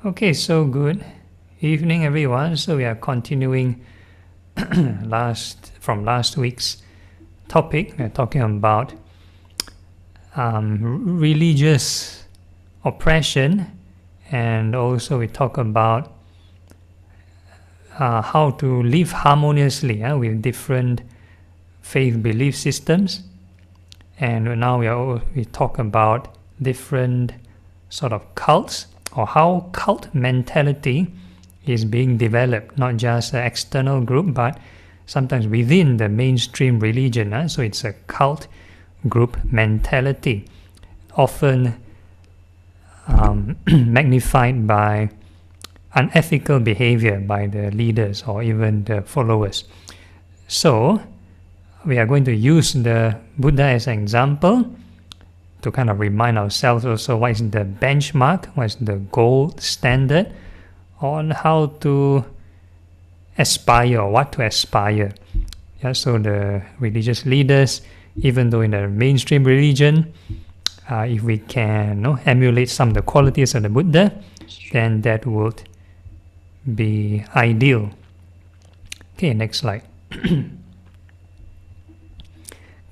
Okay, so good evening, everyone. So we are continuing from last week's topic. We're talking about religious oppression, and also we talk about how to live harmoniously with different faith belief systems. And now we talk about different sort of cults, or how cult mentality is being developed, not just an external group, but sometimes within the mainstream religion. So it's a cult group mentality, often magnified by unethical behavior by the leaders or even the followers. So we are going to use the Buddha as an example to kind of remind ourselves also what is the benchmark, what is the gold standard on how to aspire or what to aspire. So the religious leaders, even though in the mainstream religion, if we can emulate some of the qualities of the Buddha, then that would be ideal. Okay, next slide.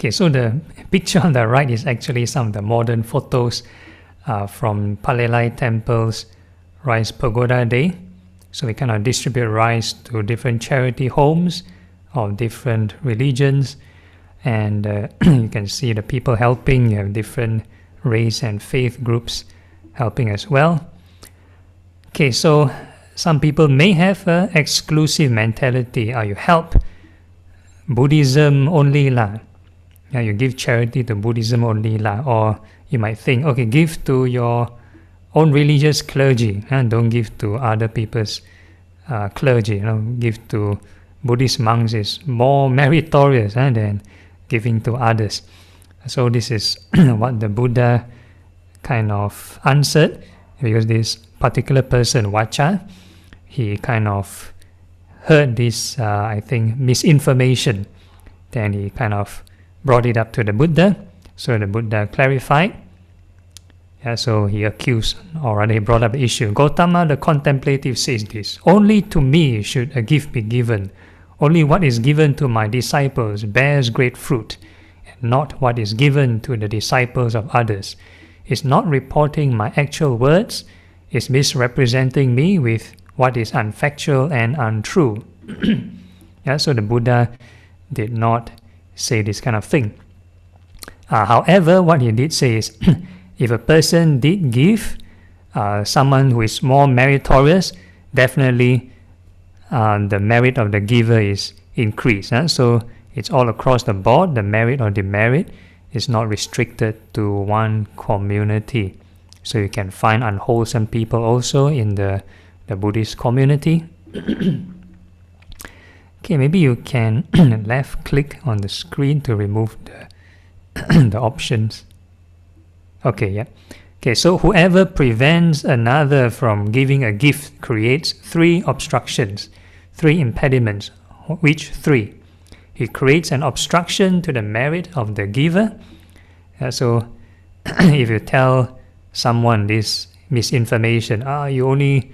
Okay, so the picture on the right is actually some of the modern photos from Palelai Temple's Rice Pagoda Day. So we kind of distribute rice to different charity homes of different religions, and you can see the people helping. You have different race and faith groups helping as well. Okay, so some people may have an exclusive mentality. You help Buddhism only lah. You give charity to Buddhism only lah. Or you might think, okay, give to your own religious clergy, and don't give to other people's clergy. Give to Buddhist monks is more meritorious than giving to others. So this is what the Buddha kind of answered, because this particular person, Vacha, he kind of heard this, I think, misinformation. Then he kind of brought it up to the Buddha. So the Buddha clarified. So he accused, or rather he brought up the issue. Gautama the contemplative says this: only to me should a gift be given. Only what is given to my disciples bears great fruit, and not what is given to the disciples of others. It's not reporting my actual words, it's misrepresenting me with what is unfactual and untrue. So the Buddha did not say this kind of thing. However, what he did say is, if a person did give someone who is more meritorious, definitely the merit of the giver is increased. So it's all across the board. The merit or demerit is not restricted to one community. So you can find unwholesome people also in the Buddhist community. Okay, maybe you can left click on the screen to remove the options. Okay, yeah. Okay, so whoever prevents another from giving a gift creates 3 obstructions, 3 impediments. Which 3? He creates an obstruction to the merit of the giver. So if you tell someone this misinformation, you only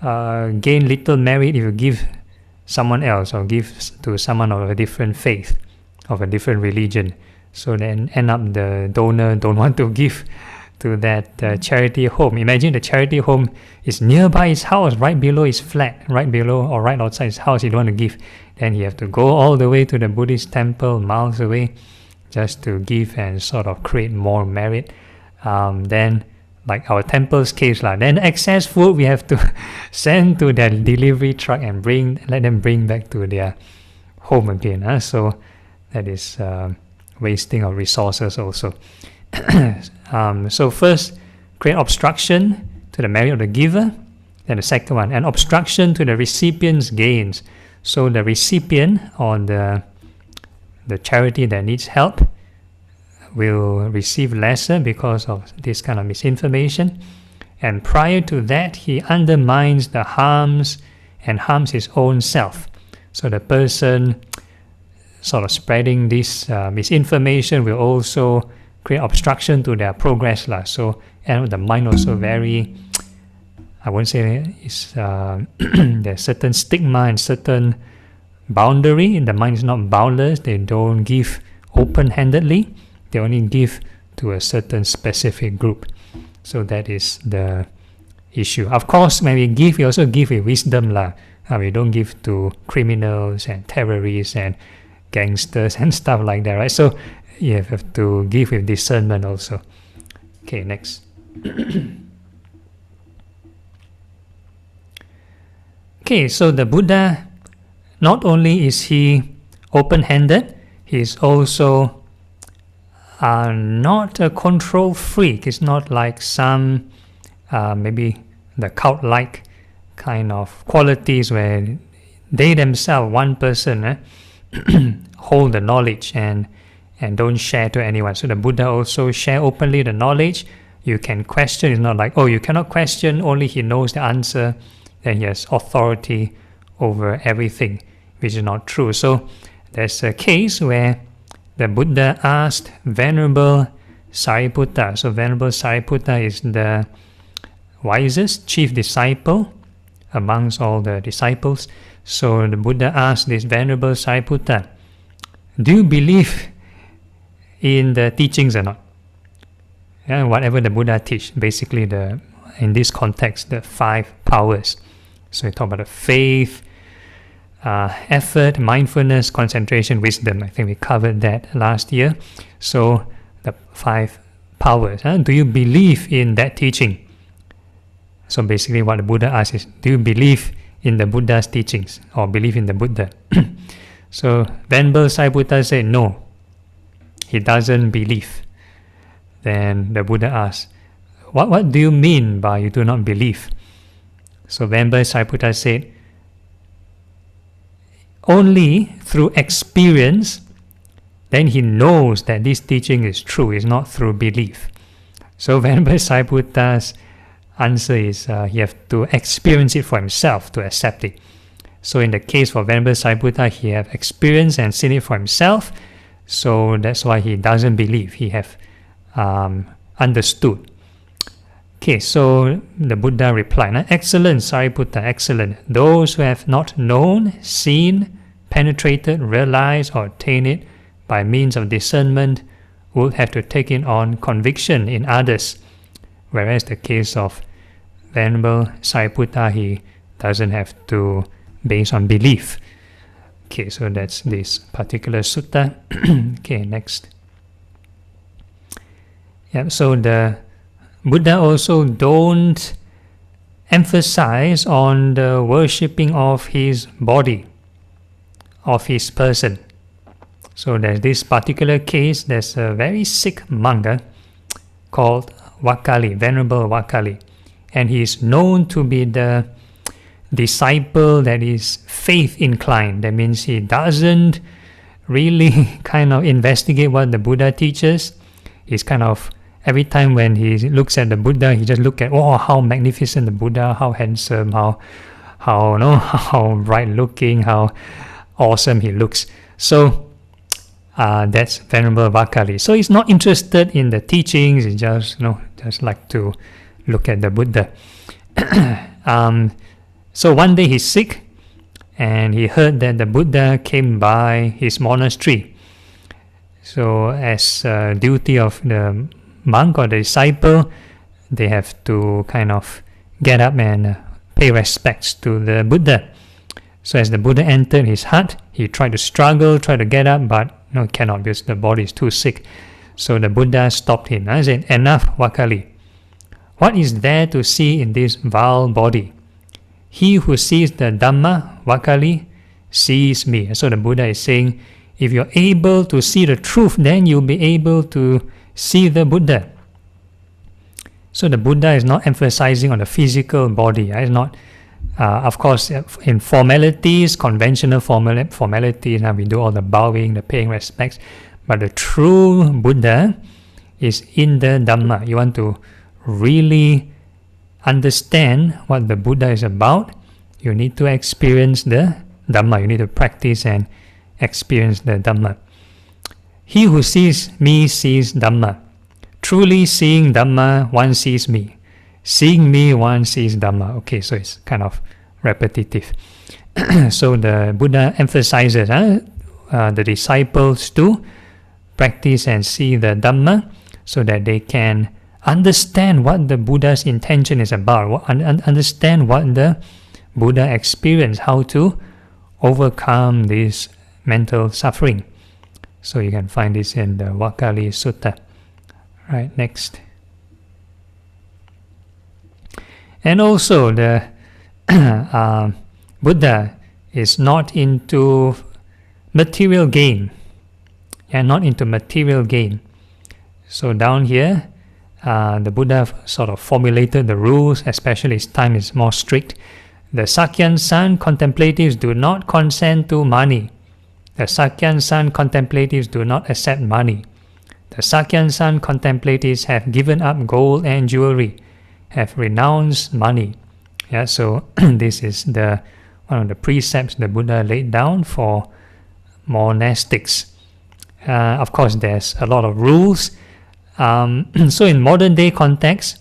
gain little merit if you give someone else, or give to someone of a different faith, of a different religion. So then end up the donor don't want to give to that charity home. Imagine the charity home is nearby his house, right below his flat, right below or right outside his house. He don't want to give. Then he have to go all the way to the Buddhist temple, miles away, just to give and sort of create more merit. Then, like our temple's case, then excess food we have to send to their delivery truck and let them bring back to their home again. So that is wasting of resources also. So first, create obstruction to the merit of the giver. Then the second one, an obstruction to the recipient's gains. So the recipient or the charity that needs help will receive lesser because of this kind of misinformation. And prior to that, he undermines the harms and harms his own self. So the person sort of spreading this misinformation will also create obstruction to their progress. So and the mind also very, I won't say it's there's certain stigma and certain boundary. The mind is not boundless. They don't give open-handedly. They only give to a certain specific group. So that is the issue. Of course, when we give, we also give with wisdom lah. We don't give to criminals and terrorists and gangsters and stuff like that, right? So you have to give with discernment also. Okay, next. Okay, so the Buddha, not only is he open-handed, he is also not a control freak. It's not like some maybe the cult-like kind of qualities where they themselves, one person, hold the knowledge and don't share to anyone. So the Buddha also share openly the knowledge. You can question. It's not like, oh, you cannot question, only he knows the answer, then he has authority over everything, which is not true. So there's a case where the Buddha asked Venerable Sariputta. So Venerable Sariputta is the wisest chief disciple amongst all the disciples. So the Buddha asked this Venerable Sariputta, do you believe in the teachings or not? Yeah, whatever the Buddha teach, basically in this context, the 5 powers. So we talk about the faith, effort, mindfulness, concentration, wisdom. I think we covered that last year. So the 5 powers. Do you believe in that teaching? So basically what the Buddha asks is, do you believe in the Buddha's teachings or believe in the Buddha? So Venerable Sariputta said no, he doesn't believe. Then the Buddha asks, what do you mean by you do not believe? So Venerable Sariputta said, only through experience, then he knows that this teaching is true, it's not through belief. So Venerable Sariputta's answer is he have to experience it for himself to accept it. So in the case for Venerable Sariputta, he have experienced and seen it for himself, so that's why he doesn't believe, he have understood. Okay, so the Buddha replied, excellent Sariputta, excellent. Those who have not known, seen, penetrated, realized or attained it by means of discernment would have to take it on conviction in others, whereas the case of Venerable Sariputta, he doesn't have to base on belief. Okay, so that's this particular sutta. Okay, next. Yeah, so the Buddha also don't emphasize on the worshipping of his body, of his person. So there's this particular case, there's a very sick monk called Vakali, Venerable Vakali, and he is known to be the disciple that is faith inclined. That means he doesn't really kind of investigate what the Buddha teaches. He's kind of, every time when he looks at the Buddha, he just look at, oh, how magnificent the Buddha, how handsome, how bright looking, how awesome he looks. So that's Venerable Vakali. So he's not interested in the teachings. He just just like to look at the Buddha. So one day he's sick, and he heard that the Buddha came by his monastery. So as a duty of the monk or the disciple, they have to kind of get up and pay respects to the Buddha. So as the Buddha entered his hut, he tried to struggle, tried to get up, but cannot because the body is too sick. So the Buddha stopped him and said, enough, Vakali. What is there to see in this vile body? He who sees the Dhamma, Vakali, sees me. So the Buddha is saying, if you're able to see the truth, then you'll be able to see the Buddha. So the Buddha is not emphasizing on the physical body. It's not, of course, in formalities, conventional formalities, we do all the bowing, the paying respects. But the true Buddha is in the Dhamma. You want to really understand what the Buddha is about, you need to experience the Dhamma. You need to practice and experience the Dhamma. He who sees me sees Dhamma. truly seeing Dhamma, one sees me. Seeing me, one sees Dhamma. Okay, so it's kind of repetitive. So the Buddha emphasizes the disciples to practice and see the Dhamma so that they can understand what the Buddha's intention is about, understand what the Buddha experienced, how to overcome this mental suffering. So you can find this in the Vakali Sutta. Right, next. And also the Buddha is not into material gain. Not into material gain. So down here, the Buddha sort of formulated the rules, especially his time is more strict. The Sakyan San contemplatives do not consent to money. The Sakyan San contemplatives do not accept money. The Sakyan San contemplatives have given up gold and jewelry, have renounced money. So this is one of the precepts the Buddha laid down for monastics. Of course, there's a lot of rules. So in modern day context,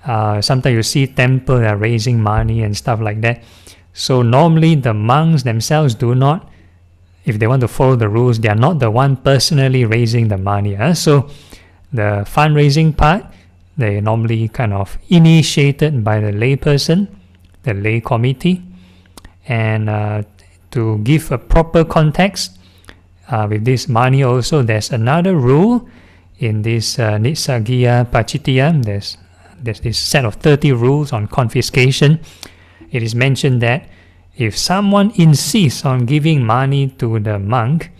sometimes you see temples are raising money and stuff like that. So normally the monks themselves do not, if they want to follow the rules, they are not the one personally raising the money. So the fundraising part, they normally kind of initiated by the lay person, the lay committee. And to give a proper context with this money also, there's another rule in this Nitsagiya Pachittiya. There's this set of 30 rules on confiscation. It is mentioned that if someone insists on giving money to the monk,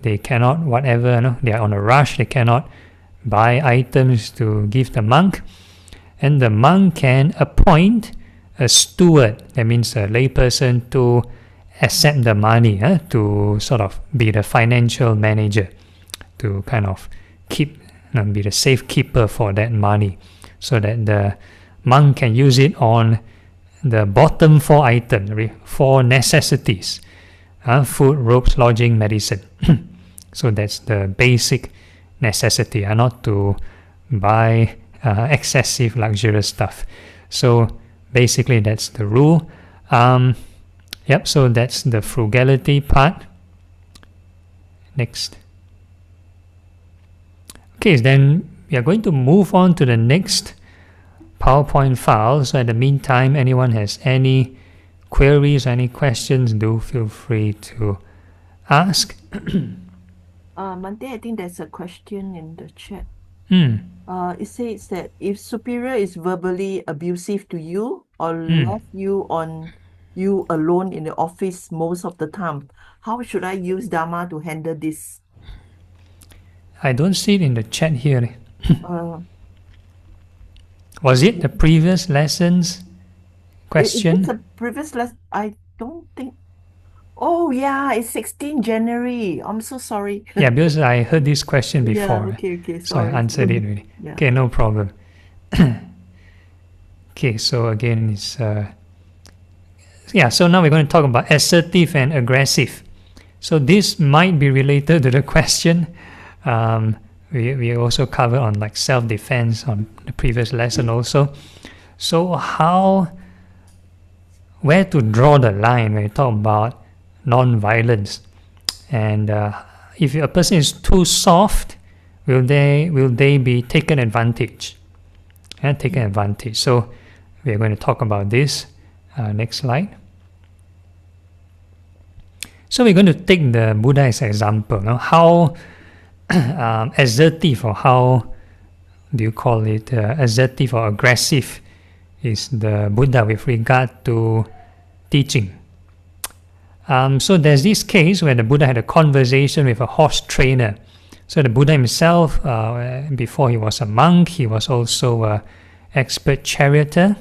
they cannot, they are on a rush, they cannot buy items to give the monk, and the monk can appoint a steward, that means a layperson, to accept the money, to sort of be the financial manager, to kind of keep, be the safekeeper for that money, so that the monk can use it on the bottom 4 items, 4 necessities: food, robes, lodging, medicine. So that's the basic necessity, not to buy excessive luxurious stuff. So basically that's the rule. So that's the frugality part. Next. Okay, then we are going to move on to the next PowerPoint file. So at the meantime, anyone has any queries, any questions, do feel free to ask. Monday, I think there's a question in the chat. It says that if superior is verbally abusive to you or left you on you alone in the office most of the time, how should I use Dharma to handle this? I don't see it in the chat here. Was it the previous lessons question? It's a previous lesson. I don't think. Oh yeah, it's 16 January. I'm so sorry. Yeah, because I heard this question before. Okay. So I answered it already. Yeah. Okay, no problem. Okay, so again, it's so now we're going to talk about assertive and aggressive. So this might be related to the question we also covered on like self-defense on the previous lesson also. So where to draw the line when you talk about non-violence, and if a person is too soft, will they be taken advantage? So we are going to talk about this. Next slide. So we're going to take the Buddha as an example. How assertive, or how do you call it, assertive or aggressive is the Buddha with regard to teaching. So there's this case where the Buddha had a conversation with a horse trainer. So the Buddha himself, before he was a monk, he was also an expert charioteer.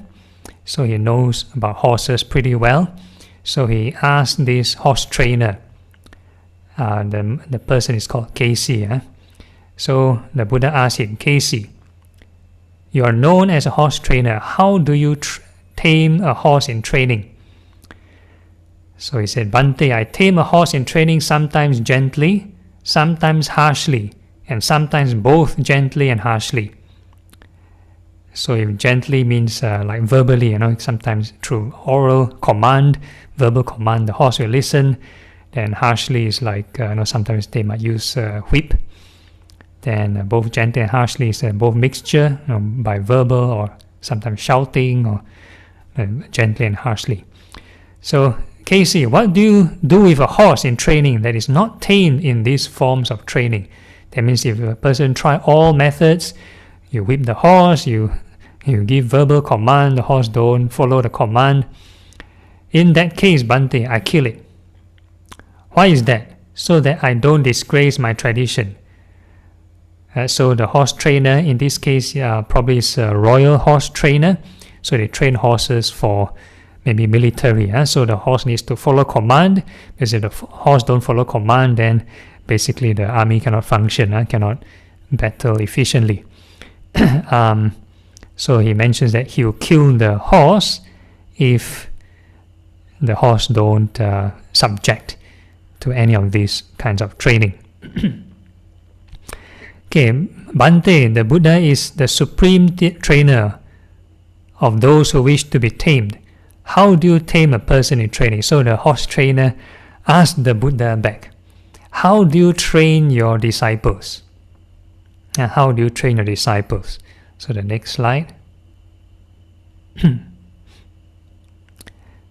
So he knows about horses pretty well. So he asked this horse trainer, the person is called Casey. So the Buddha asked him, Casey, you are known as a horse trainer. How do you tame a horse in training? So he said, Bhante, I tame a horse in training sometimes gently, sometimes harshly, and sometimes both gently and harshly. So if gently means like verbally, sometimes through oral command, verbal command, the horse will listen. Then harshly is like, sometimes they might use whip. Then both gently and harshly is both mixture, by verbal or sometimes shouting, or gently and harshly. So Casey, what do you do with a horse in training that is not tamed in these forms of training? That means if a person try all methods, you whip the horse, you give verbal command, the horse don't follow the command. In that case, Bhante, I kill it. Why is that? So that I don't disgrace my tradition. So the horse trainer, in this case, probably is a royal horse trainer. So they train horses for maybe military. So the horse needs to follow command, because if the horse don't follow command, then basically the army cannot function, cannot battle efficiently. So he mentions that he will kill the horse if the horse don't subject to any of these kinds of training. Okay, Bhante, the Buddha is the supreme trainer of those who wish to be tamed. How do you tame a person in training? So the horse trainer asked the Buddha back, how do you train your disciples? How do you train your disciples? So the next slide.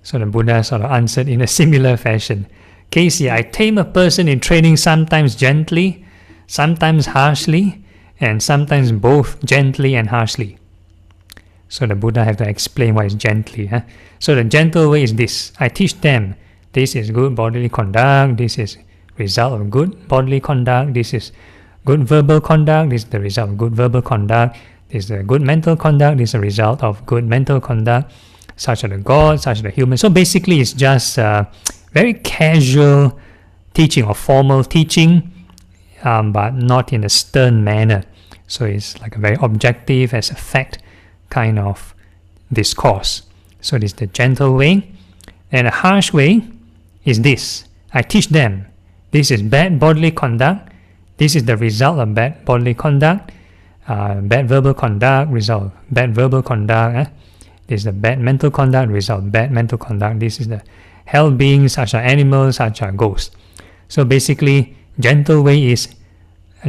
So the Buddha sort of answered in a similar fashion. Casey, I tame a person in training sometimes gently, sometimes harshly, and sometimes both gently and harshly. So the Buddha have to explain what is gently. So the gentle way is this. I teach them, this is good bodily conduct, this is result of good bodily conduct, this is good verbal conduct, this is the result of good verbal conduct, this is the good mental conduct, this is the result of good mental conduct, such are the gods, such are the humans. So basically it's just very casual teaching or formal teaching, but not in a stern manner. So it's like a very objective, as a fact kind of discourse. So this is the gentle way. And a harsh way is this. I teach them, this is bad bodily conduct, this is the result of bad bodily conduct, bad verbal conduct, result of bad verbal conduct, this is the bad mental conduct, result of bad mental conduct, this is the hell beings, such are animals, such are ghosts. So basically, gentle way is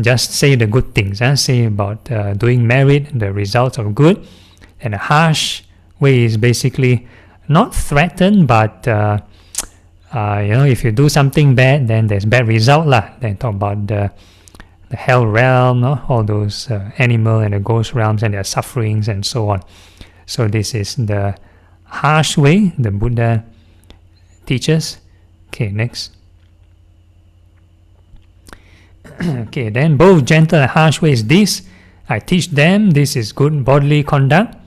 just say the good things, say about doing merit, the results of good. And a harsh way is basically not threaten, but if you do something bad, then there's bad result lah. Then talk about the hell realm, all those animal and the ghost realms and their sufferings and so on. So this is the harsh way the Buddha teaches. Okay, next. Okay, then both gentle and harsh way is this. I teach them, this is good bodily conduct,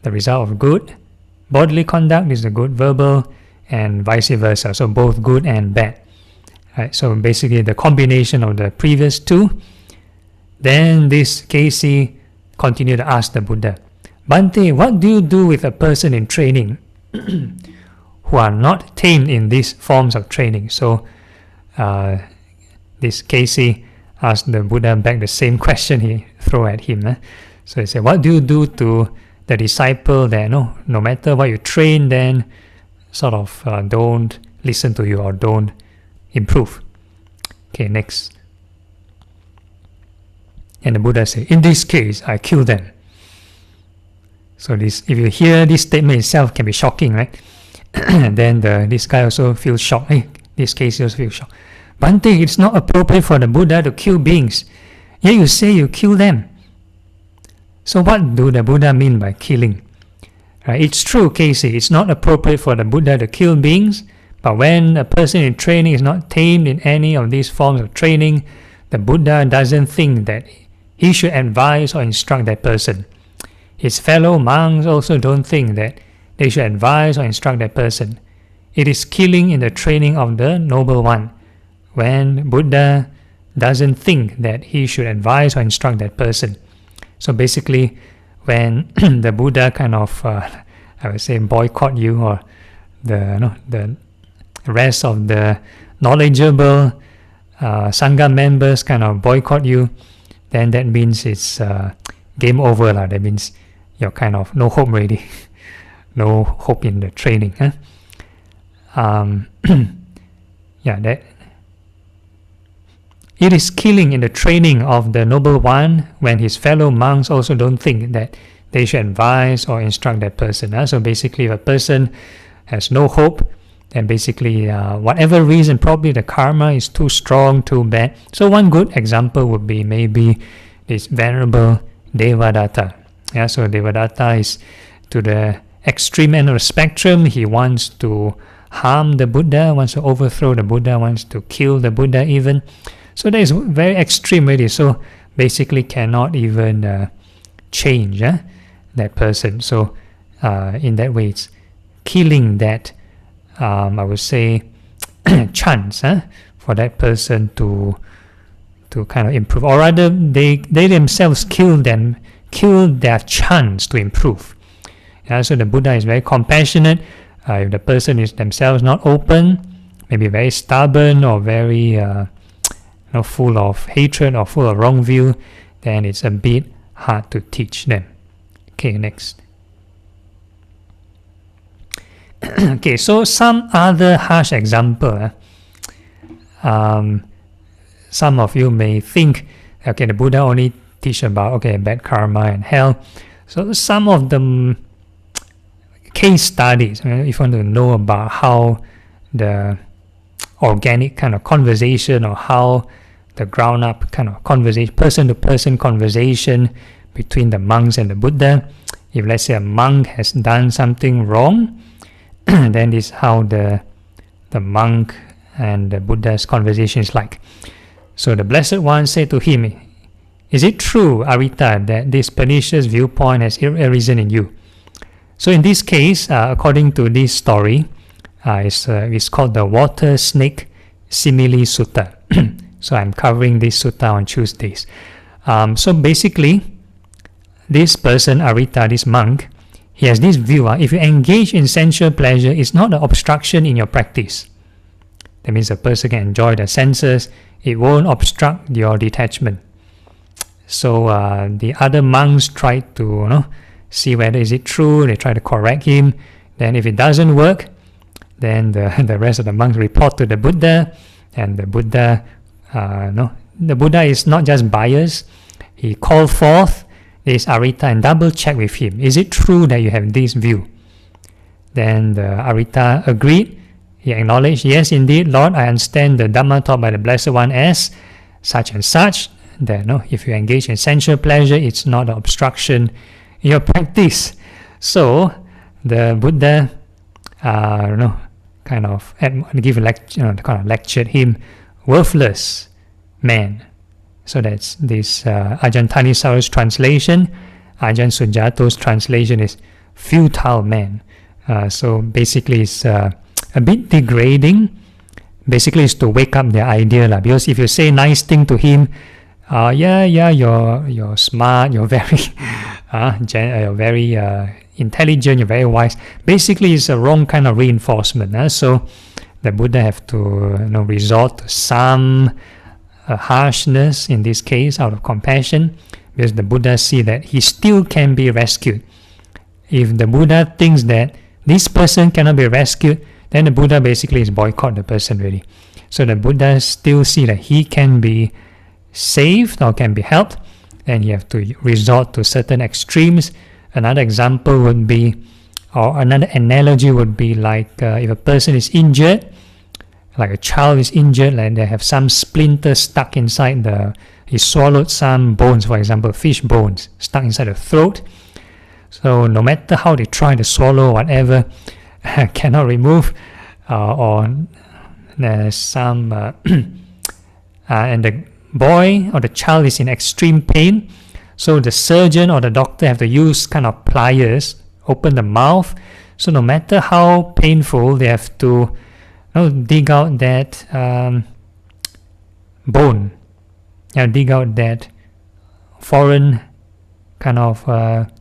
the result of good bodily conduct is the good verbal, and vice versa. So both good and bad. Right, so basically the combination of the previous two. Then this Casey continued to ask the Buddha, Bhante, what do you do with a person in training who are not tamed in these forms of training? So this Casey asked the Buddha back the same question he threw at him. So he said, what do you do to the disciple that no matter what you train, then sort of don't listen to you or don't improve? Okay, next. And the Buddha said, in this case, I kill them. So this, if you hear this statement itself, can be shocking, right? Then this guy also feels shocked. Hey, this case also feels shocked. Bhante, it's not appropriate for the Buddha to kill beings. Yet you say you kill them. So what do the Buddha mean by killing? Right? It's true, Casey, it's not appropriate for the Buddha to kill beings, but when a person in training is not tamed in any of these forms of training, the Buddha doesn't think that he should advise or instruct that person. His fellow monks also don't think that they should advise or instruct that person. It is killing in the training of the noble one, when Buddha doesn't think that he should advise or instruct that person. So basically, when the Buddha kind of, I would say, boycott you, or the rest of the knowledgeable Sangha members kind of boycott you, then that means it's game over. That means you're kind of no hope already. No hope in the training. That it is killing in the training of the noble one when his fellow monks also don't think that they should advise or instruct that person. So basically, if a person has no hope, then basically whatever reason, probably the karma is too strong, too bad. So one good example would be maybe this venerable Devadatta. So Devadatta is to the extreme end of the spectrum. He wants to harm the Buddha, wants to overthrow the Buddha, wants to kill the Buddha even. So that is very extreme really. So basically cannot even change that person. So in that way, it's killing that, I would say, chance for that person to kind of improve. Or rather, they themselves kill their chance to improve. So the Buddha is very compassionate. If the person is themselves not open, maybe very stubborn or very full of hatred or full of wrong view, then it's a bit hard to teach them. Okay, next. Okay, so some other harsh example. Some of you may think, okay, the Buddha only teach about bad karma and hell. So some of the case studies, if you want to know about how the organic kind of conversation or how the ground up kind of conversation, person to person conversation between the monks and the Buddha. If let's say a monk has done something wrong, then this is how the monk and the Buddha's conversation is like. So the Blessed One said to him, "Is it true, Arita, that this pernicious viewpoint has arisen in you?" So in this case, according to this story, it's called the Water Snake Simile Sutta. So I'm covering this sutta on Tuesdays. So basically, this person, Arita, this monk, he has this view. If you engage in sensual pleasure, it's not an obstruction in your practice. That means a person can enjoy the senses. It won't obstruct your detachment. So the other monks try to see whether is it true. They try to correct him. Then if it doesn't work, then the rest of the monks report to the Buddha, and the Buddha, the Buddha is not just biased. He called forth this Arita and double check with him. Is it true that you have this view? Then the Arita agreed. He acknowledged, yes, indeed, Lord, I understand the Dhamma taught by the Blessed One as such and such, that if you engage in sensual pleasure, it's not an obstruction in your practice. So the Buddha, kind of give a lecture, kind of lectured him, worthless man. So that's this Ajahn Thanissaro's translation. Ajahn Sujato's translation is futile man. So basically it's a bit degrading. Basically it's to wake up their idea, because if you say nice thing to him, you're smart, you're very you're very intelligent, you're very wise. Basically it's a wrong kind of reinforcement. So the Buddha have to resort to some harshness in this case out of compassion, because the Buddha see that he still can be rescued. If the Buddha thinks that this person cannot be rescued, then the Buddha basically is boycott the person really. So the Buddha still see that he can be saved or can be helped, and you have to resort to certain extremes. Another example would be, or another analogy would be like if a person is injured, like a child is injured, and they have some splinter stuck inside he swallowed some bones, for example, fish bones stuck inside the throat. So no matter how they try to swallow whatever, cannot remove, or there's some, and the boy or the child is in extreme pain. So the surgeon or the doctor have to use kind of pliers, open the mouth. So no matter how painful, they have to dig out that bone, dig out that foreign kind of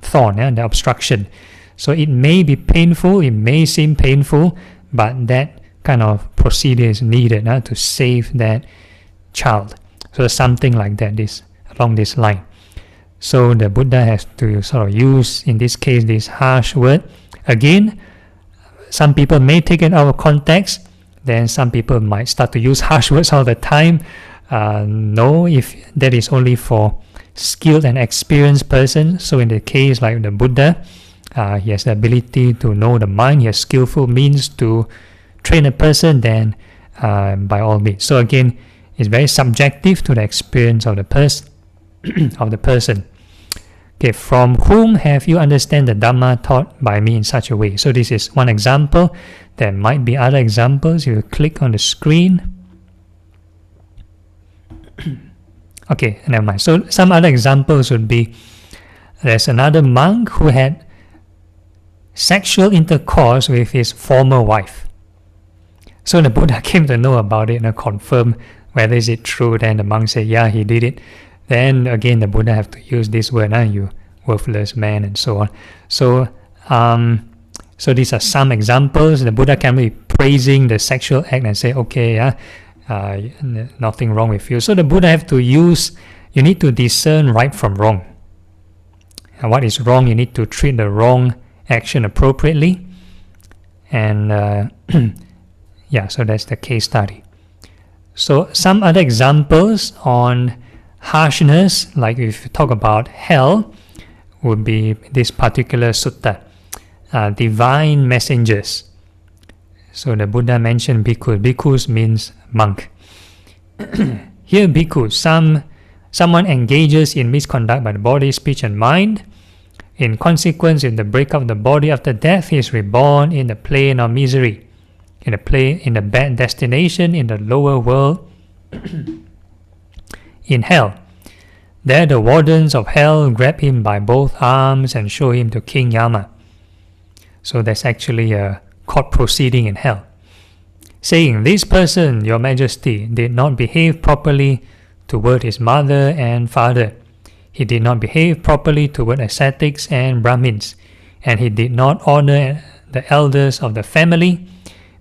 thorn, the obstruction. So it may be painful, it may seem painful, but that kind of procedure is needed to save that child. So something like that, along this line. So the Buddha has to sort of use, in this case, this harsh word. Again, some people may take it out of context. Then some people might start to use harsh words all the time. No, if that is only for skilled and experienced persons. So in the case like the Buddha, he has the ability to know the mind. He has skillful means to train a person. Then by all means. So again, it's very subjective to the experience of the person. Okay, from whom have you understand the Dhamma taught by me in such a way? So this is one example. There might be other examples. You click on the screen. Okay, never mind. So some other examples would be, there's another monk who had sexual intercourse with his former wife. So the Buddha came to know about it and confirm whether is it true. Then the monk said, yeah, he did it. Then again, the Buddha have to use this word, you worthless man, and so on. So, so these are some examples. The Buddha can be praising the sexual act and say, okay, nothing wrong with you. So the Buddha have to use, you need to discern right from wrong. And what is wrong, you need to treat the wrong action appropriately. And yeah, so that's the case study. So some other examples on harshness, like if you talk about hell, would be this particular sutta, divine messengers. So the Buddha mentioned bhikkhus. Bhikkhus means monk. Here bhikkhus, someone engages in misconduct by the body, speech and mind. In consequence, in the breakup of the body after death, he is reborn in the plane of misery, in the bad destination, in the lower world, in hell. There the wardens of hell grab him by both arms and show him to King Yama. So there's actually a court proceeding in hell, saying, this person, your majesty, did not behave properly toward his mother and father. He did not behave properly toward ascetics and Brahmins, and he did not honor the elders of the family.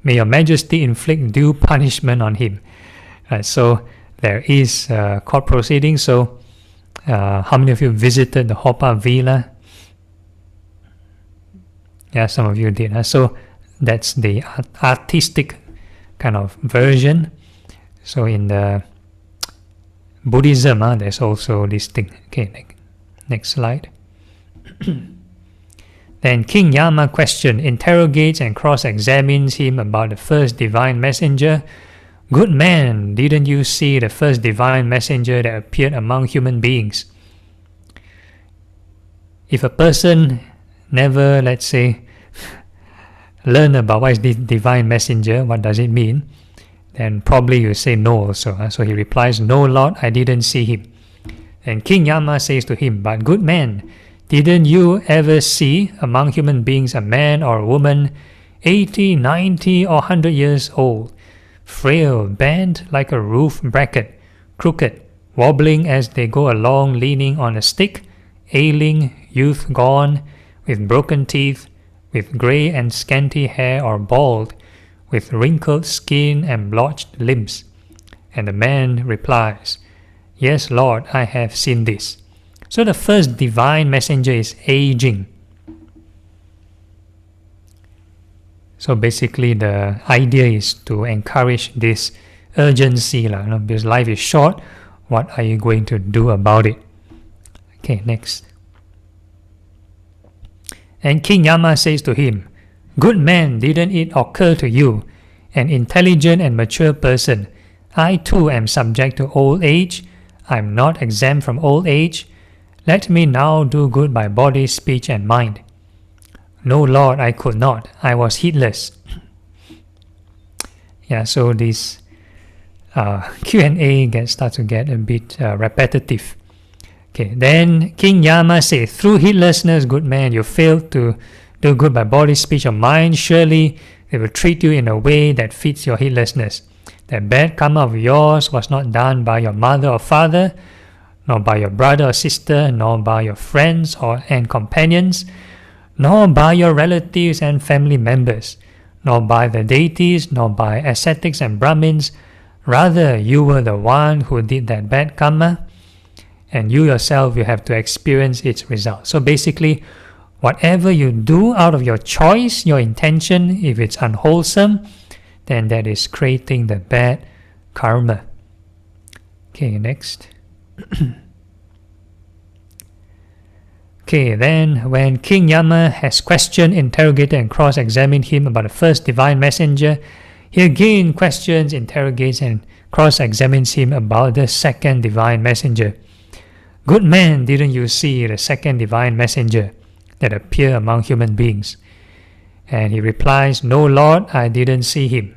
May your majesty inflict due punishment on him. So there is court proceeding. So how many of you visited the Hopa Villa? Yeah, some of you did. So that's the artistic kind of version. So in the Buddhism, there's also this thing. Okay, next slide. Then King Yama interrogates and cross-examines him about the first divine messenger. Good man, didn't you see the first divine messenger that appeared among human beings? If a person never, let's say, learn about what is the divine messenger, what does it mean, then probably you say no also. So he replies, no Lord, I didn't see him. And King Yama says to him, but good man, didn't you ever see among human beings a man or a woman 80, 90 or 100 years old, frail, bent like a roof bracket, crooked, wobbling as they go along, leaning on a stick, ailing, youth gone, with broken teeth, with grey and scanty hair or bald, with wrinkled skin and blotched limbs? And the man replies, yes, Lord, I have seen this. So the first divine messenger is aging. So basically the idea is to encourage this urgency, because life is short. What are you going to do about it? Okay, next. And King Yama says to him, good man, didn't it occur to you, an intelligent and mature person, I too am subject to old age. I am not exempt from old age. Let me now do good by body, speech and mind. No, Lord, I could not. I was heedless. Yeah, so this Q&A starts to get a bit repetitive. Okay, then King Yama said, through heedlessness, good man, you failed to do good by body, speech or mind. Surely they will treat you in a way that fits your heedlessness. That bad karma of yours was not done by your mother or father, nor by your brother or sister, nor by your friends and companions, nor by your relatives and family members, nor by the deities, nor by ascetics and Brahmins. Rather, you were the one who did that bad karma. and you yourself will have to experience its result. So basically, whatever you do out of your choice, your intention, if it's unwholesome, then that is creating the bad karma. Okay, next. Okay, then when King Yama has questioned, interrogated, and cross-examined him about the first divine messenger, he again questions, interrogates, and cross-examines him about the second divine messenger. Good man, didn't you see the second divine messenger that appeared among human beings? And he replies, no, Lord, I didn't see him.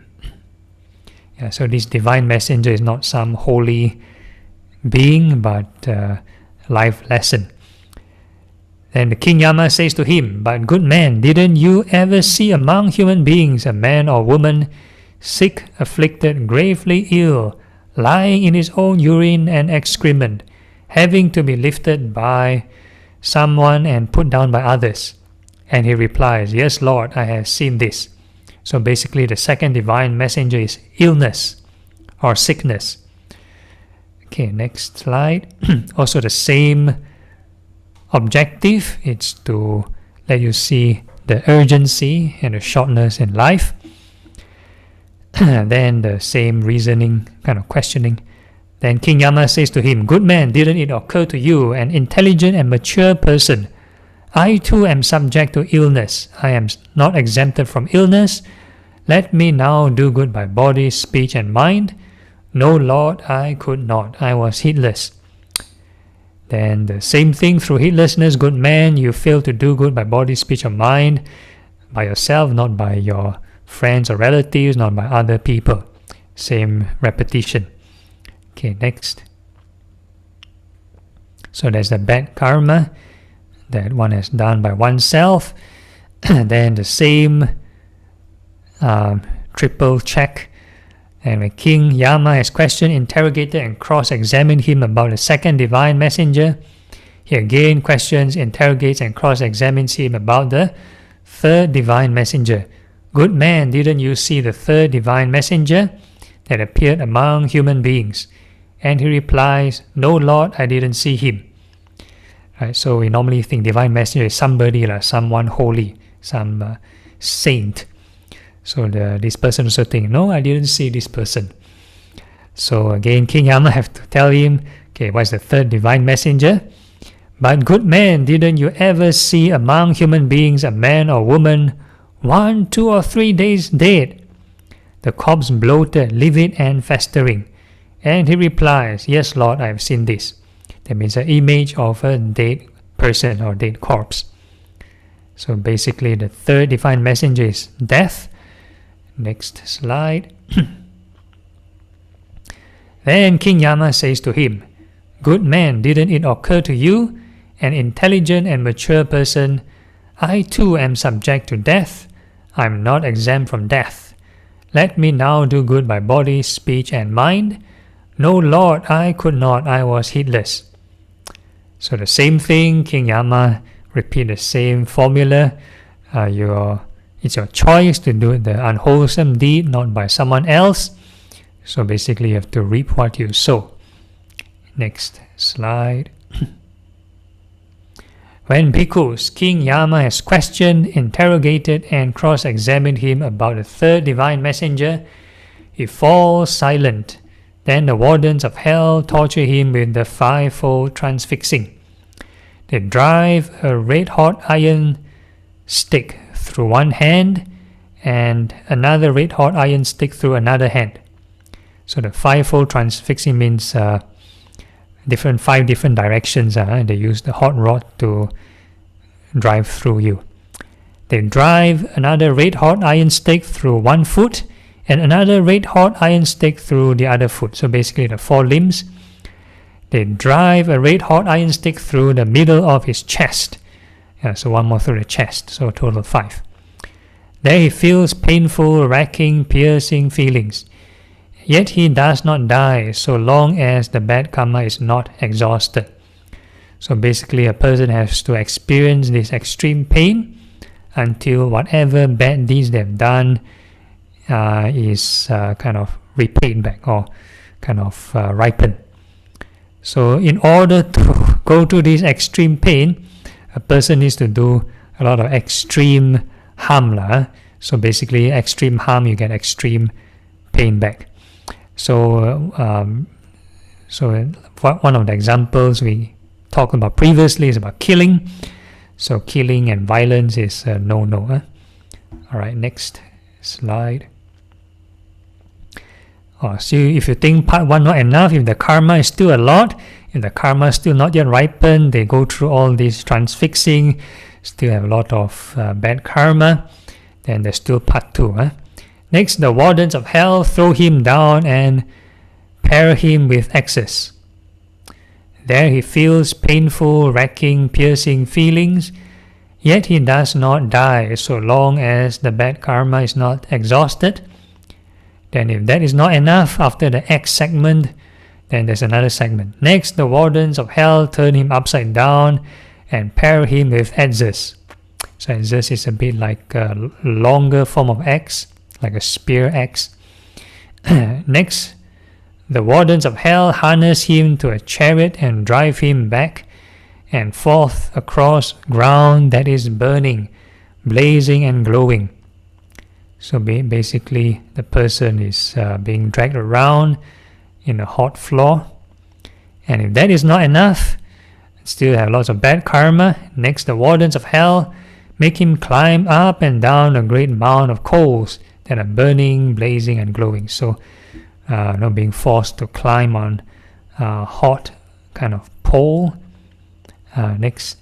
Yeah, so this divine messenger is not some holy being, but life lesson. Then the King Yama says to him, but good man, didn't you ever see among human beings a man or woman, sick, afflicted, gravely ill, lying in his own urine and excrement, having to be lifted by someone and put down by others? And he replies, yes, Lord, I have seen this. So basically the second divine messenger is illness or sickness. Okay, next slide. Also the same objective, it's to let you see the urgency and the shortness in life. Then the same reasoning, kind of questioning. Then King Yama says to him, good man, didn't it occur to you, an intelligent and mature person, I too am subject to illness. I am not exempted from illness. Let me now do good by body, speech, and mind. No, Lord, I could not. I was heedless. Then the same thing, through heedlessness, good man, you fail to do good by body, speech, or mind, by yourself, not by your friends or relatives, not by other people. Same repetition. Okay, next. So there's the bad karma that one has done by oneself. Then the same triple check. And when King Yama has questioned, interrogated, and cross-examined him about the second divine messenger, he again questions, interrogates, and cross-examines him about the third divine messenger. Good man, didn't you see the third divine messenger that appeared among human beings? And he replies, no, Lord, I didn't see him. Right, so we normally think divine messenger is somebody, like someone holy, some saint. So this person also thinks, no, I didn't see this person. So again, King Yama have to tell him, okay, what's the third divine messenger? But good man, didn't you ever see among human beings a man or woman 1, 2, or 3 days dead, the corpse bloated, livid, and festering? And he replies, yes, Lord, I have seen this. That means an image of a dead person or dead corpse. So basically the third divine messenger is death. Next slide. Then King Yama says to him, good man, didn't it occur to you, an intelligent and mature person, I too am subject to death. I am not exempt from death. Let me now do good by body, speech, and mind. No, Lord, I could not. I was heedless. So the same thing, King Yama repeat the same formula. It's your choice to do the unwholesome deed, not by someone else. So basically you have to reap what you sow. Next slide. When bhikkhus, King Yama has questioned, interrogated, and cross-examined him about the third divine messenger, he falls silent. Then the wardens of hell torture him with the fivefold transfixing. They drive a red-hot iron stick through one hand and another red-hot iron stick through another hand. So the fivefold transfixing means 5 different directions. They use the hot rod to drive through you. They drive another red-hot iron stick through one foot and another red-hot iron stick through the other foot. So basically the 4 limbs. They drive a red-hot iron stick through the middle of his chest. So one more through the chest, so total 5. There he feels painful, racking, piercing feelings. Yet he does not die so long as the bad karma is not exhausted. So basically a person has to experience this extreme pain until whatever bad deeds they've done is kind of repaid back or kind of ripened. So in order to go through this extreme pain, a person needs to do a lot of extreme harm. So basically, extreme harm, you get extreme pain back. So, one of the examples we talked about previously is about killing. So killing and violence is no. All right, next slide. So if you think part 1 not enough, if the karma is still a lot, if the karma is still not yet ripened, they go through all this transfixing, still have a lot of bad karma, then there's still part 2. Next, the wardens of hell throw him down and pare him with axes. There he feels painful, racking, piercing feelings, yet he does not die so long as the bad karma is not exhausted. Then if that is not enough, after the X segment, then there's another segment. Next, the wardens of hell turn him upside down and pare him with adzes. So adzes is a bit like a longer form of axe, like a spear axe. Next, the wardens of hell harness him to a chariot and drive him back and forth across ground that is burning, blazing and glowing. So basically, the person is being dragged around in a hot floor. And if that is not enough, still have lots of bad karma. Next, the wardens of hell make him climb up and down a great mound of coals that are burning, blazing, and glowing. So, being forced to climb on a hot kind of pole. Next.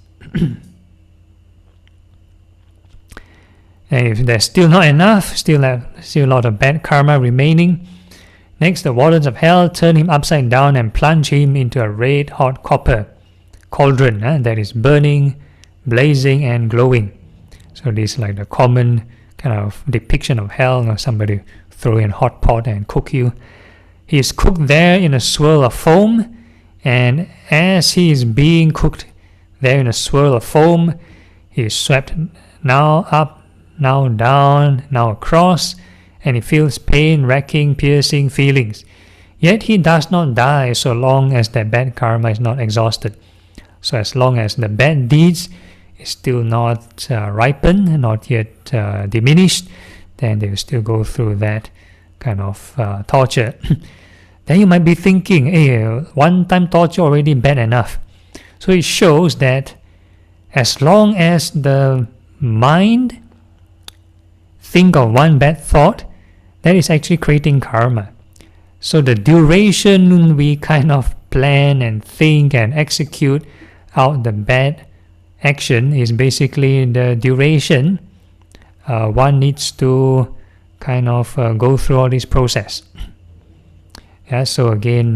And if there's still not enough, still a lot of bad karma remaining. Next, the wardens of hell turn him upside down and plunge him into a red hot copper cauldron that is burning, blazing, and glowing. So this is like the common kind of depiction of hell, somebody throw in a hot pot and cook you. He is cooked there in a swirl of foam, and as he is being cooked there in a swirl of foam, he is swept now up, now down, now across, and he feels pain, racking, piercing feelings. Yet he does not die so long as the bad karma is not exhausted. So as long as the bad deeds is still not ripened, not yet diminished, then they will still go through that kind of torture. Then you might be thinking, hey, one-time torture already bad enough. So it shows that as long as the mind think of one bad thought, that is actually creating karma. So the duration we kind of plan and think and execute out the bad action is basically the duration one needs to kind of go through all this process. So again,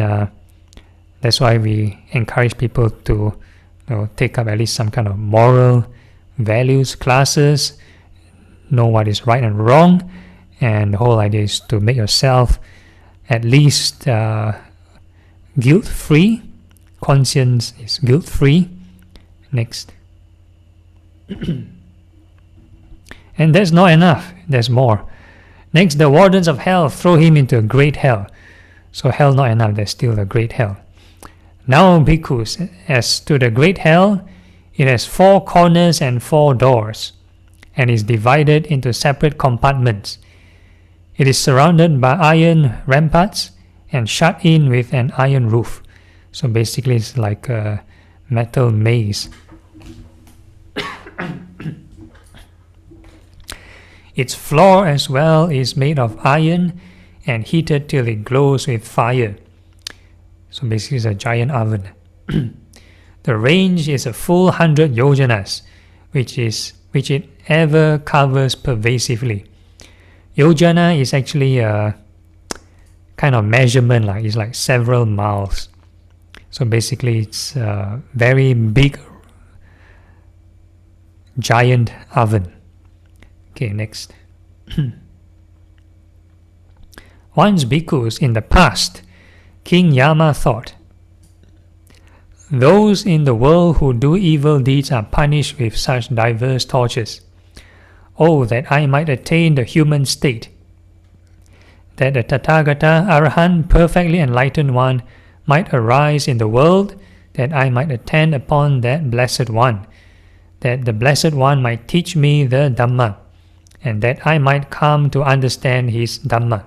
that's why we encourage people to take up at least some kind of moral values classes, know what is right and wrong, and the whole idea is to make yourself at least guilt-free. Conscience is guilt-free. Next. And that's not enough, there's more. Next, the wardens of hell throw him into a great hell. So hell not enough, there's still a great hell. Now, bhikkhus, as to the great hell, it has 4 corners and 4 doors, and is divided into separate compartments. It is surrounded by iron ramparts and shut in with an iron roof. So basically it's like a metal maze. Its floor as well is made of iron and heated till it glows with fire. So basically it's a giant oven. The range is a full 100 yojanas, which it ever covers pervasively. Yojana is actually a kind of measurement, it's like several miles. So basically it's a very big, giant oven. Okay, next. Once bhikkhus, in the past, King Yama thought, those in the world who do evil deeds are punished with such diverse tortures. Oh, that I might attain the human state, that the Tathagata, Arahant, perfectly enlightened one, might arise in the world, that I might attend upon that Blessed One, that the Blessed One might teach me the Dhamma, and that I might come to understand his Dhamma.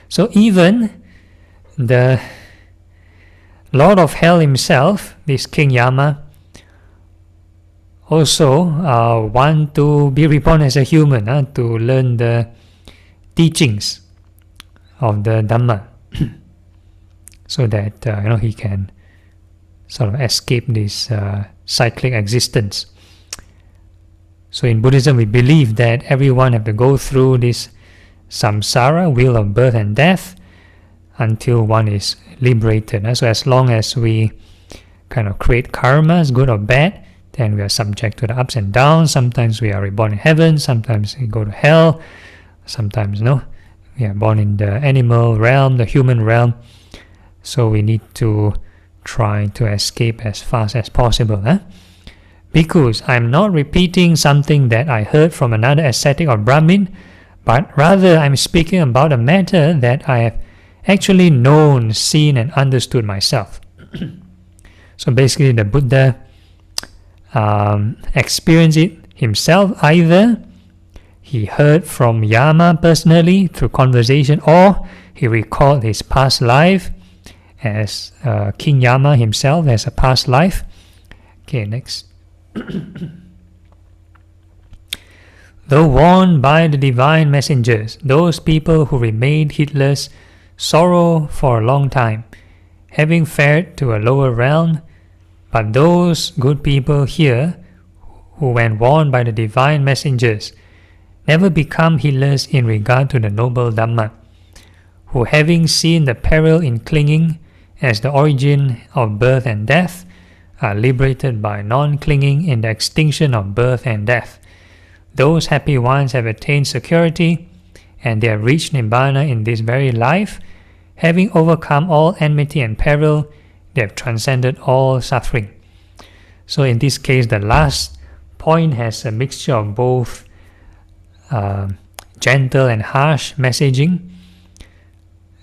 So even the Lord of Hell himself, this King Yama, also want to be reborn as a human, to learn the teachings of the Dhamma, so that he can sort of escape this cyclic existence. So in Buddhism, we believe that everyone have to go through this samsara, wheel of birth and death, until one is liberated. So as long as we kind of create karmas, good or bad, then we are subject to the ups and downs. Sometimes we are reborn in heaven, sometimes we go to hell, sometimes we are born in the animal realm, the human realm. So we need to try to escape as fast as possible. Because I'm not repeating something that I heard from another ascetic or Brahmin, but rather I'm speaking about a matter that I have actually known, seen and understood myself. So basically the Buddha experienced it himself. Either he heard from Yama personally through conversation, or he recalled his past life, as King Yama himself has a past life. Okay, next. Though warned by the divine messengers, those people who remained heedless sorrow for a long time, having fared to a lower realm. But those good people here, who when warned by the divine messengers, never become heedless in regard to the noble Dhamma, who having seen the peril in clinging as the origin of birth and death, are liberated by non-clinging in the extinction of birth and death. Those happy ones have attained security, and they have reached Nibbana in this very life. Having overcome all enmity and peril, they have transcended all suffering. So in this case, the last point has a mixture of both gentle and harsh messaging.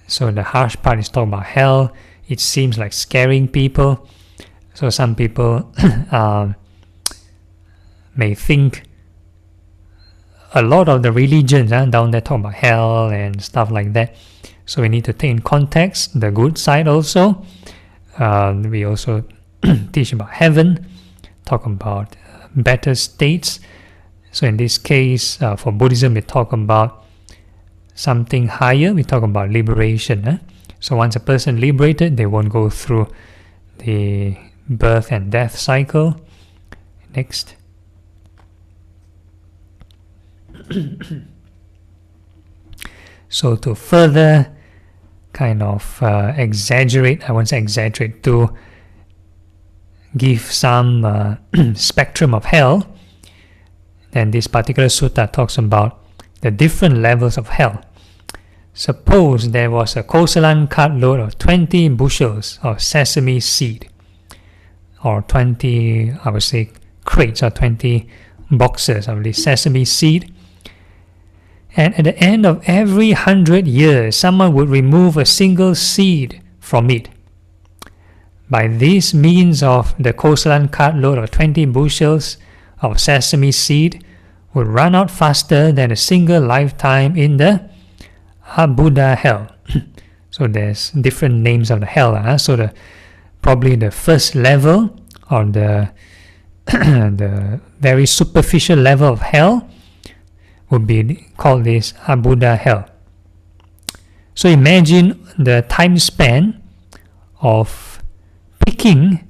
So the harsh part is talking about hell. It seems like scaring people. So some people may think a lot of the religions down there talk about hell and stuff like that. So we need to take in context the good side also. We also teach about heaven, talk about better states. So in this case, for Buddhism, we talk about something higher. We talk about liberation. So once a person liberated, they won't go through the birth and death cycle. Next. So to further kind of exaggerate, I won't say exaggerate, to give some spectrum of hell, then this particular sutta talks about the different levels of hell. Suppose there was a kosalan cartload of 20 bushels of sesame seed, or 20, I would say, crates or 20 boxes of this sesame seed. And at the end of every 100 years, someone would remove a single seed from it. By this means of the kosalan cartload of 20 bushels of sesame seed would run out faster than a single lifetime in the Buddha hell. So there's different names of the hell. So probably the first level, or the the very superficial level of hell, would be called this Buddha hell. So imagine the time span of picking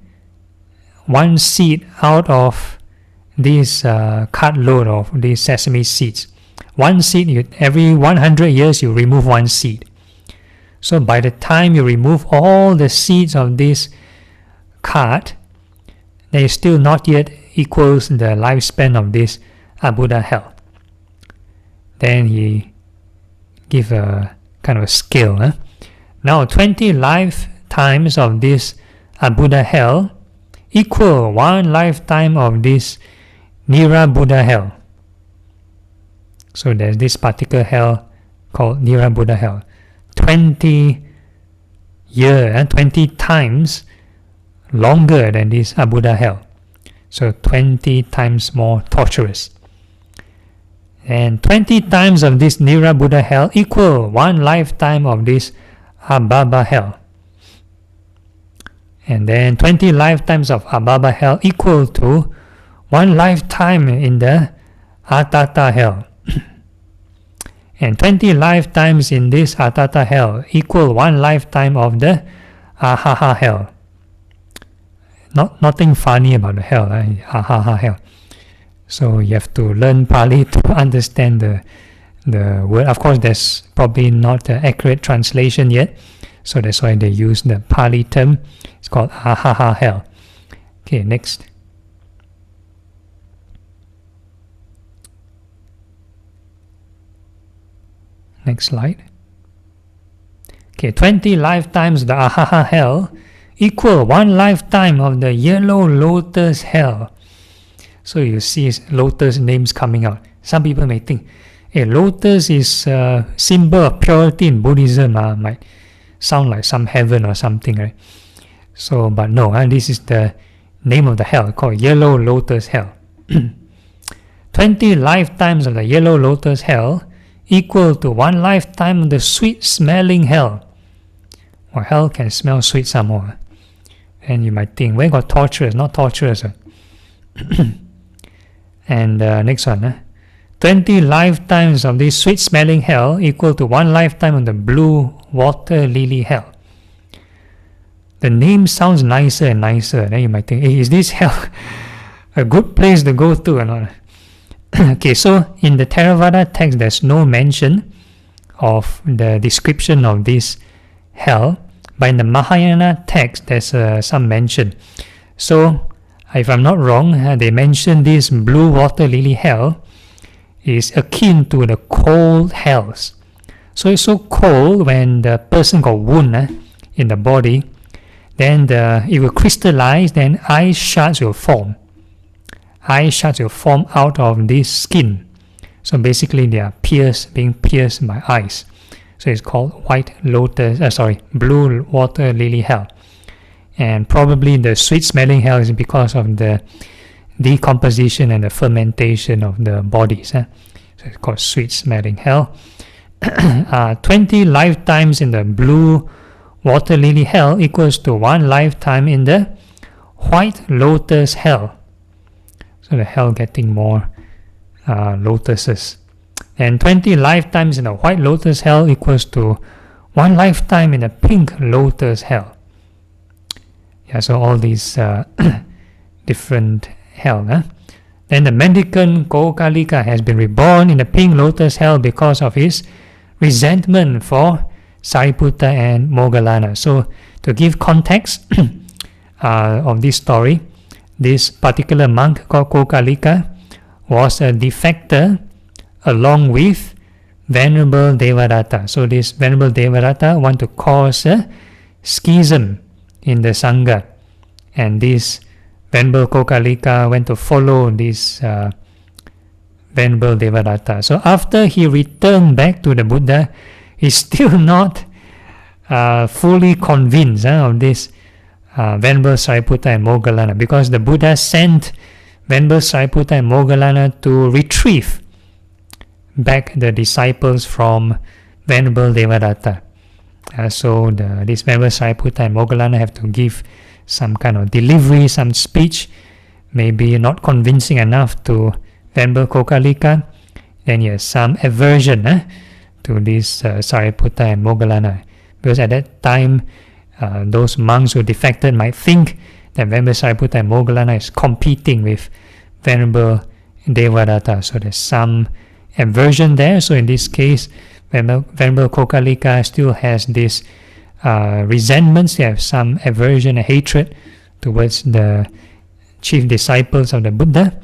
one seed out of this cartload of these sesame seeds. One seed, every 100 years you remove one seed. So by the time you remove all the seeds of this cart, they still not yet equals the lifespan of this Buddha hell. Then he give a kind of a scale. Now 20 lifetimes of this Buddha hell equal one lifetime of this Nira Buddha hell. So there's this particular hell called Nira Buddha hell. 20 year, 20 times longer than this Buddha hell. So 20 times more torturous. And 20 times of this Nira Buddha hell equal one lifetime of this Ababa hell. And then 20 lifetimes of Ababa hell equal to one lifetime in the Atata hell. And 20 lifetimes in this Atata hell equal one lifetime of the Ahaha hell. Nothing funny about the hell, Ahaha hell. So you have to learn Pali to understand the word. Of course, there's probably not an accurate translation yet. So that's why they use the Pali term. It's called Ahaha hell. Okay, next. Next slide. Okay, 20 lifetimes the Ahaha hell equal one lifetime of the yellow lotus hell. So you see lotus names coming out. Some people may think, hey, lotus is a symbol of purity in Buddhism. Might sound like some heaven or something, right? So, but no, this is the name of the hell called yellow lotus hell. 20 lifetimes of the yellow lotus hell equal to one lifetime of the sweet smelling hell. Well, hell can smell sweet some more. And you might think, where got torturous? Not torturous. And next one. 20 lifetimes of this sweet smelling hell equal to one lifetime of the blue water lily hell. The name sounds nicer and nicer. Then you might think, hey, is this hell a good place to go to or not? Okay, so in the Theravada text, there's no mention of the description of this hell, but in the Mahayana text, there's some mention. So, if I'm not wrong, they mention this blue water lily hell is akin to the cold hells. So it's so cold when the person got wound in the body, then it will crystallize, then ice shards will form. Ice shards will form out of this skin. So basically they are being pierced by ice. So it's called blue water lily hell. And probably the sweet smelling hell is because of the decomposition and the fermentation of the bodies. So it's called sweet smelling hell. 20 lifetimes in the blue water lily hell equals to one lifetime in the white lotus hell. So the hell getting more lotuses. And 20 lifetimes in the white lotus hell equals to one lifetime in the pink lotus hell. Yeah, so all these different hell. Then the mendicant Gokalika has been reborn in the pink lotus hell because of his resentment for Sariputta and Moggallana. So to give context of this story, this particular monk called Gokalika was a defector along with Venerable Devadatta. So this Venerable Devadatta want to cause a schism in the Sangha, and this Venerable Gokalika went to follow this Venerable Devadatta. So after he returned back to the Buddha, he's still not fully convinced of this Venerable Sariputta and Moggallana, because the Buddha sent Venerable Sariputta and Moggallana to retrieve back the disciples from Venerable Devadatta. So this Venerable Sariputta and Moggallana have to give some kind of delivery, some speech, maybe not convincing enough to Venerable Gokalika. Then yes, some aversion to this Sariputta and Moggallana, because at that time those monks who defected might think that Venerable Sariputta and Moggallana is competing with Venerable Devadatta. So there's some aversion there. So in this case, Venerable Gokalika still has this resentments. They have some aversion and hatred towards the chief disciples of the Buddha.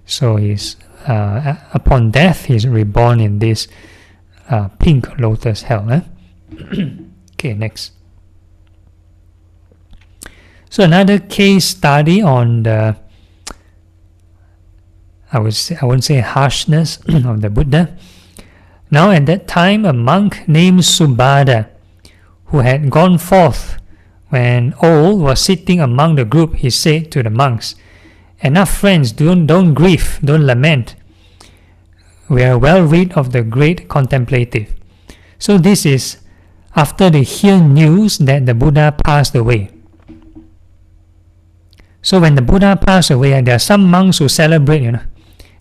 So he's upon death, he's reborn in this pink lotus hell. Okay, next. So another case study on the, I wouldn't say harshness of the Buddha. Now at that time, a monk named Subhada, who had gone forth when old, was sitting among the group, he said to the monks, "Enough, friends, don't grieve, don't lament. We are well rid of the great contemplative." So this is after they hear news that the Buddha passed away. So when the Buddha passed away, there are some monks who celebrate,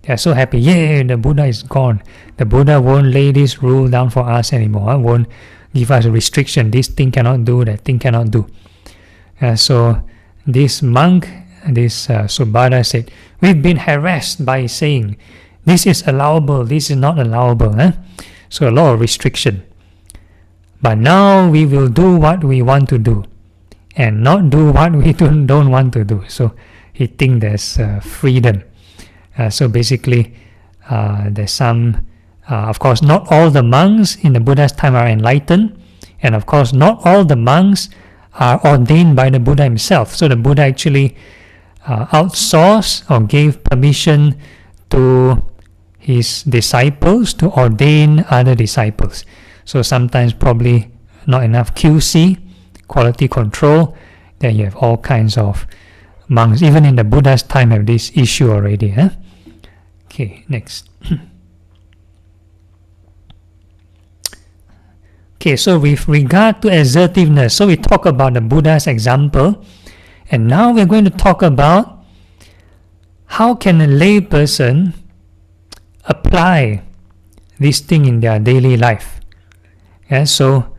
They are so happy, yay, the Buddha is gone. The Buddha won't lay this rule down for us anymore, won't give us a restriction, this thing cannot do, that thing cannot do. So this monk, this Subhadra said, we've been harassed by saying, this is allowable, this is not allowable. So a lot of restriction. But now we will do what we want to do and not do what we don't want to do. So he thinks there's freedom. So basically, there's some, of course, not all the monks in the Buddha's time are enlightened, and of course, not all the monks are ordained by the Buddha himself. So the Buddha actually outsourced or gave permission to his disciples to ordain other disciples. So sometimes probably not enough QC, quality control, then you have all kinds of monks. Even in the Buddha's time have this issue already. Okay, next. Okay, so with regard to assertiveness, so we talk about the Buddha's example, and now we're going to talk about how can a lay person apply this thing in their daily life. So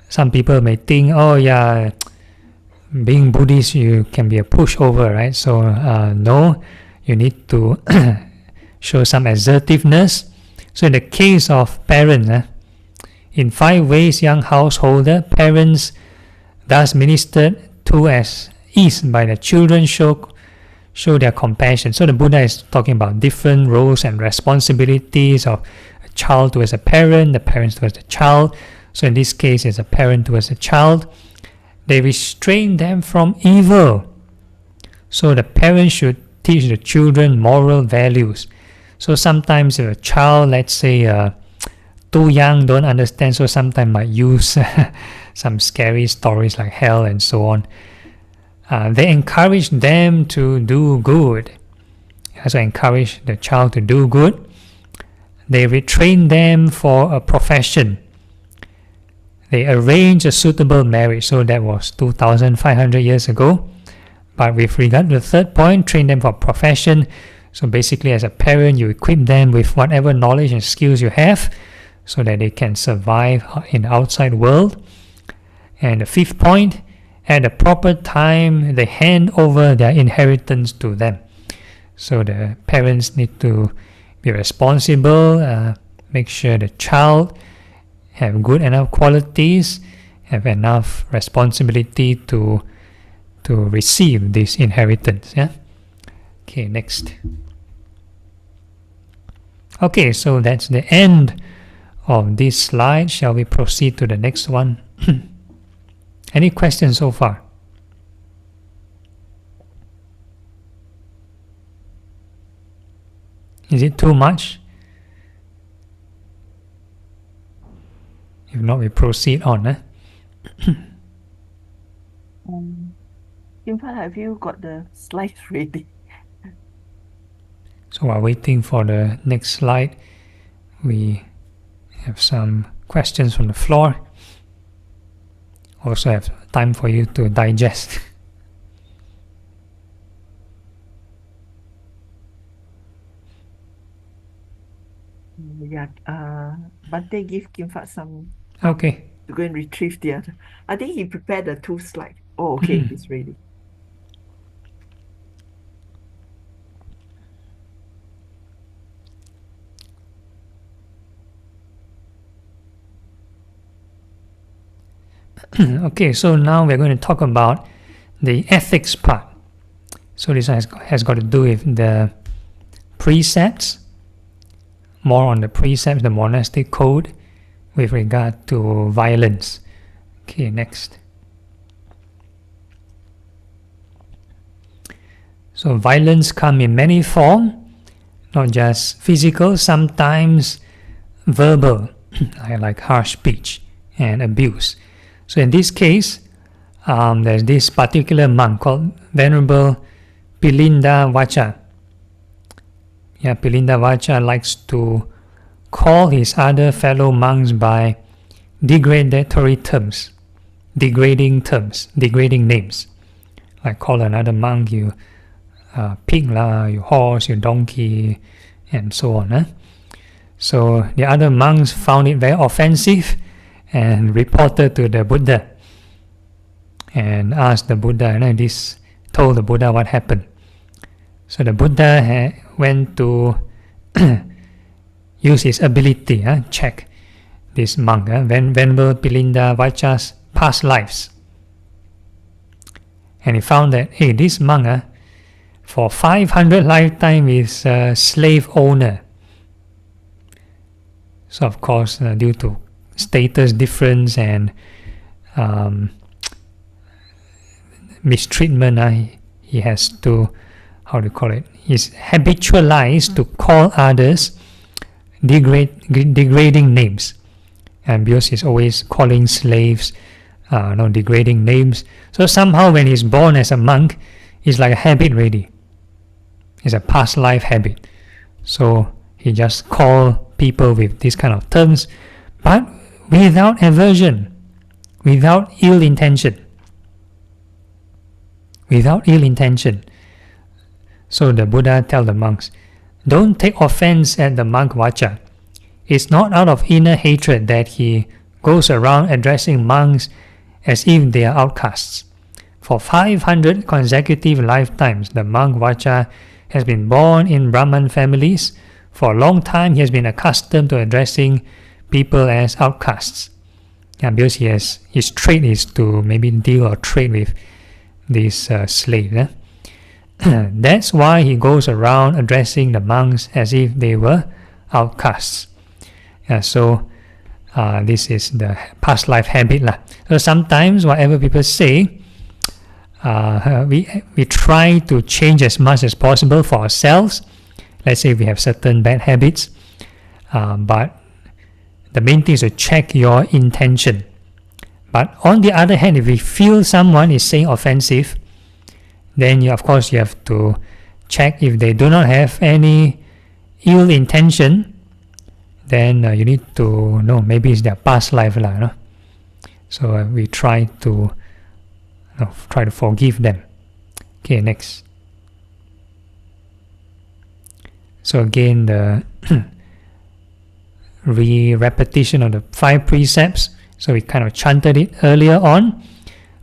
some people may think, oh yeah, being Buddhist you can be a pushover, right? So no, you need to show some assertiveness. So in the case of parents, in 5 ways young householder, parents thus ministered to as is by the children show their compassion. So the Buddha is talking about different roles and responsibilities of a child towards a parent, the parents towards the child. So in this case, it's a parent towards a child. They restrain them from evil. So the parents should teach the children moral values. So sometimes if a child, let's say, too young, don't understand, so sometimes might use some scary stories like hell and so on. They encourage them to do good. So encourage the child to do good. They retrain them for a profession. They arrange a suitable marriage. So that was 2,500 years ago. But with regard to the third point, train them for profession. So basically as a parent, you equip them with whatever knowledge and skills you have so that they can survive in the outside world. And the fifth point, at the proper time, they hand over their inheritance to them. So the parents need to be responsible, make sure the child have good enough qualities, have enough responsibility to receive this inheritance. Okay, next. Okay, so that's the end of this slide. Shall we proceed to the next one? Any questions so far? Is it too much? If not, we proceed on. In fact, have you got the slides ready? So while waiting for the next slide, we have some questions from the floor. Also have time for you to digest. Yeah, Bante give Kim Fat some Okay. to go and retrieve the other. I think he prepared the 2 slides. Oh, okay, it's ready. Okay, so now we're going to talk about the ethics part. So this has got to do with the precepts, more on the precepts, the monastic code with regard to violence. Okay, next. So violence comes in many forms, not just physical, sometimes verbal, like harsh speech and abuse. So in this case, there's this particular monk called Venerable Pilinda Vacha. Yeah, Pilinda Vacha likes to call his other fellow monks by degrading names. Like call another monk, you pig lah, you horse, you donkey, and so on. So the other monks found it very offensive and reported to the Buddha and asked the Buddha, told the Buddha what happened. So the Buddha went to use his ability, check this monk, Venerable Pilinda Vacha's past lives. And he found that, hey, this monk, for 500 lifetime is a slave owner. So of course, due to status difference and mistreatment, he has to, he's habitualized to call others degrading names. And because he's always calling slaves degrading names. So somehow when he's born as a monk, it's like a habit already. It's a past life habit. So he just call people with these kind of terms, but without aversion, without ill intention. So the Buddha tell the monks, don't take offense at the monk Vacha. It's not out of inner hatred that he goes around addressing monks as if they are outcasts. For 500 consecutive lifetimes, the monk Vacha has been born in Brahman families. For a long time, he has been accustomed to addressing people as outcasts. And because his trade is to maybe deal or trade with these slaves. That's why he goes around addressing the monks as if they were outcasts. So this is the past life habit. So sometimes whatever people say, we try to change as much as possible for ourselves. Let's say we have certain bad habits, but the main thing is to check your intention. But on the other hand, if we feel someone is saying offensive, then of course you have to check if they do not have any ill intention. Then you need to know maybe it's their past life. So we try to forgive them. Okay, next. So again, the repetition of the 5 precepts. So we kind of chanted it earlier on.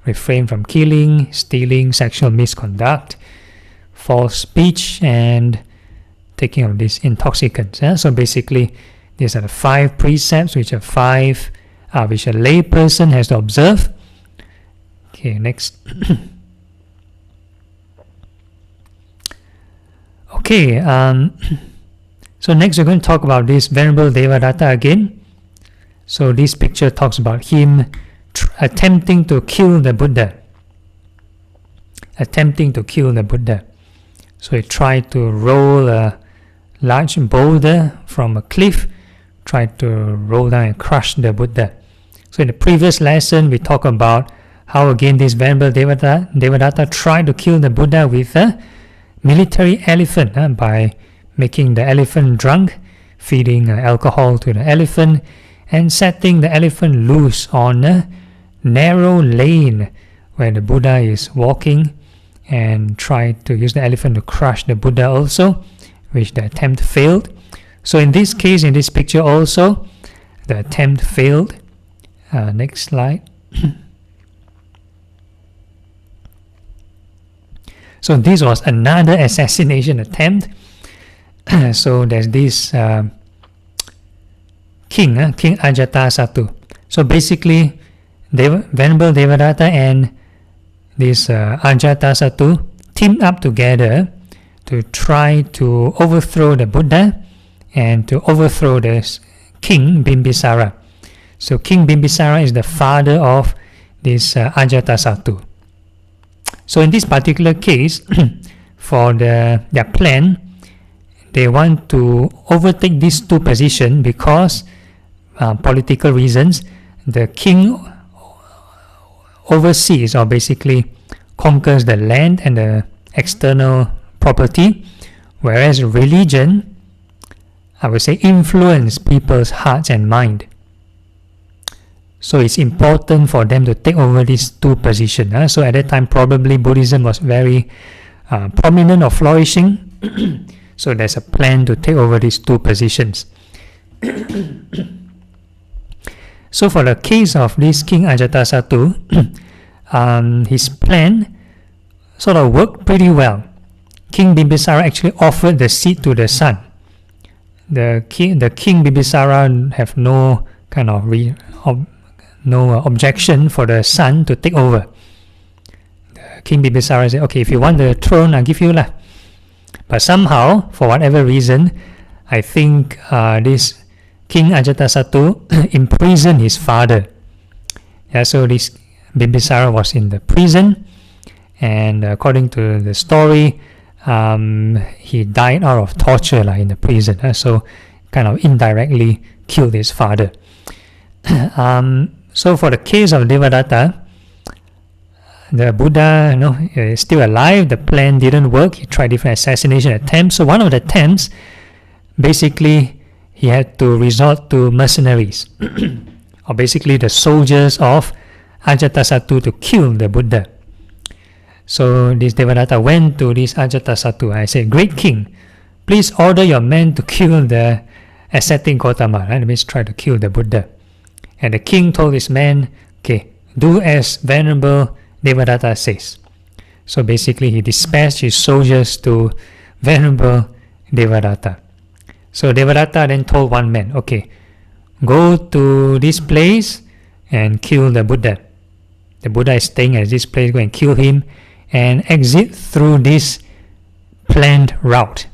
Refrain from killing, stealing, sexual misconduct, false speech, and taking of these intoxicants. So basically, these are the 5 precepts which a lay person has to observe. Okay, next. Okay, so next we're going to talk about this Venerable Devadatta again. So this picture talks about him attempting to kill the Buddha. So he tried to roll a large boulder from a cliff, tried to roll down and crush the Buddha. So in the previous lesson, we talked about how again this Venerable Devadatta tried to kill the Buddha with a military elephant by making the elephant drunk, feeding alcohol to the elephant, and setting the elephant loose on a narrow lane where the Buddha is walking, and tried to use the elephant to crush the Buddha also, which the attempt failed. So in this case, in this picture also, the attempt failed. Next slide. So this was another assassination attempt. So there's this king Ajatasattu. So basically, Venerable Devadatta and this Ajatasattu teamed up together to try to overthrow the Buddha and to overthrow the king Bimbisara. So King Bimbisara is the father of this Ajatasattu. So in this particular case, for their plan, they want to overtake these 2 positions because political reasons. The king oversees or basically conquers the land and the external property, whereas religion, I would say, influence people's hearts and mind. So it's important for them to take over these two positions. So at that time, probably Buddhism was very prominent or flourishing. So there's a plan to take over these two positions. So for the case of this King Ajatasattu, his plan sort of worked pretty well. King Bimbisara actually offered the seat to the son. The king Bimbisara have no kind of objection for the son to take over. The King Bimbisara said, okay, if you want the throne, I'll give you lah. But somehow, for whatever reason, I think this King Ajatasattu imprisoned his father. So this Bimbisara was in the prison, and according to the story, he died out of torture in the prison. So kind of indirectly killed his father. So for the case of Devadatta, the Buddha is still alive. The plan didn't work. He tried different assassination attempts. So one of the attempts, basically, he had to resort to mercenaries, or basically the soldiers of Ajatasattu to kill the Buddha. So this Devadatta went to this Ajatasattu. I said, great king, please order your men to kill the ascetic Gautama. That means try to kill the Buddha. And the king told his men, okay, do as Venerable Devadatta says. So basically he dispatched his soldiers to Venerable Devadatta. So Devadatta then told one man, okay, go to this place and kill the Buddha. The Buddha is staying at this place, go and kill him and exit through this planned route.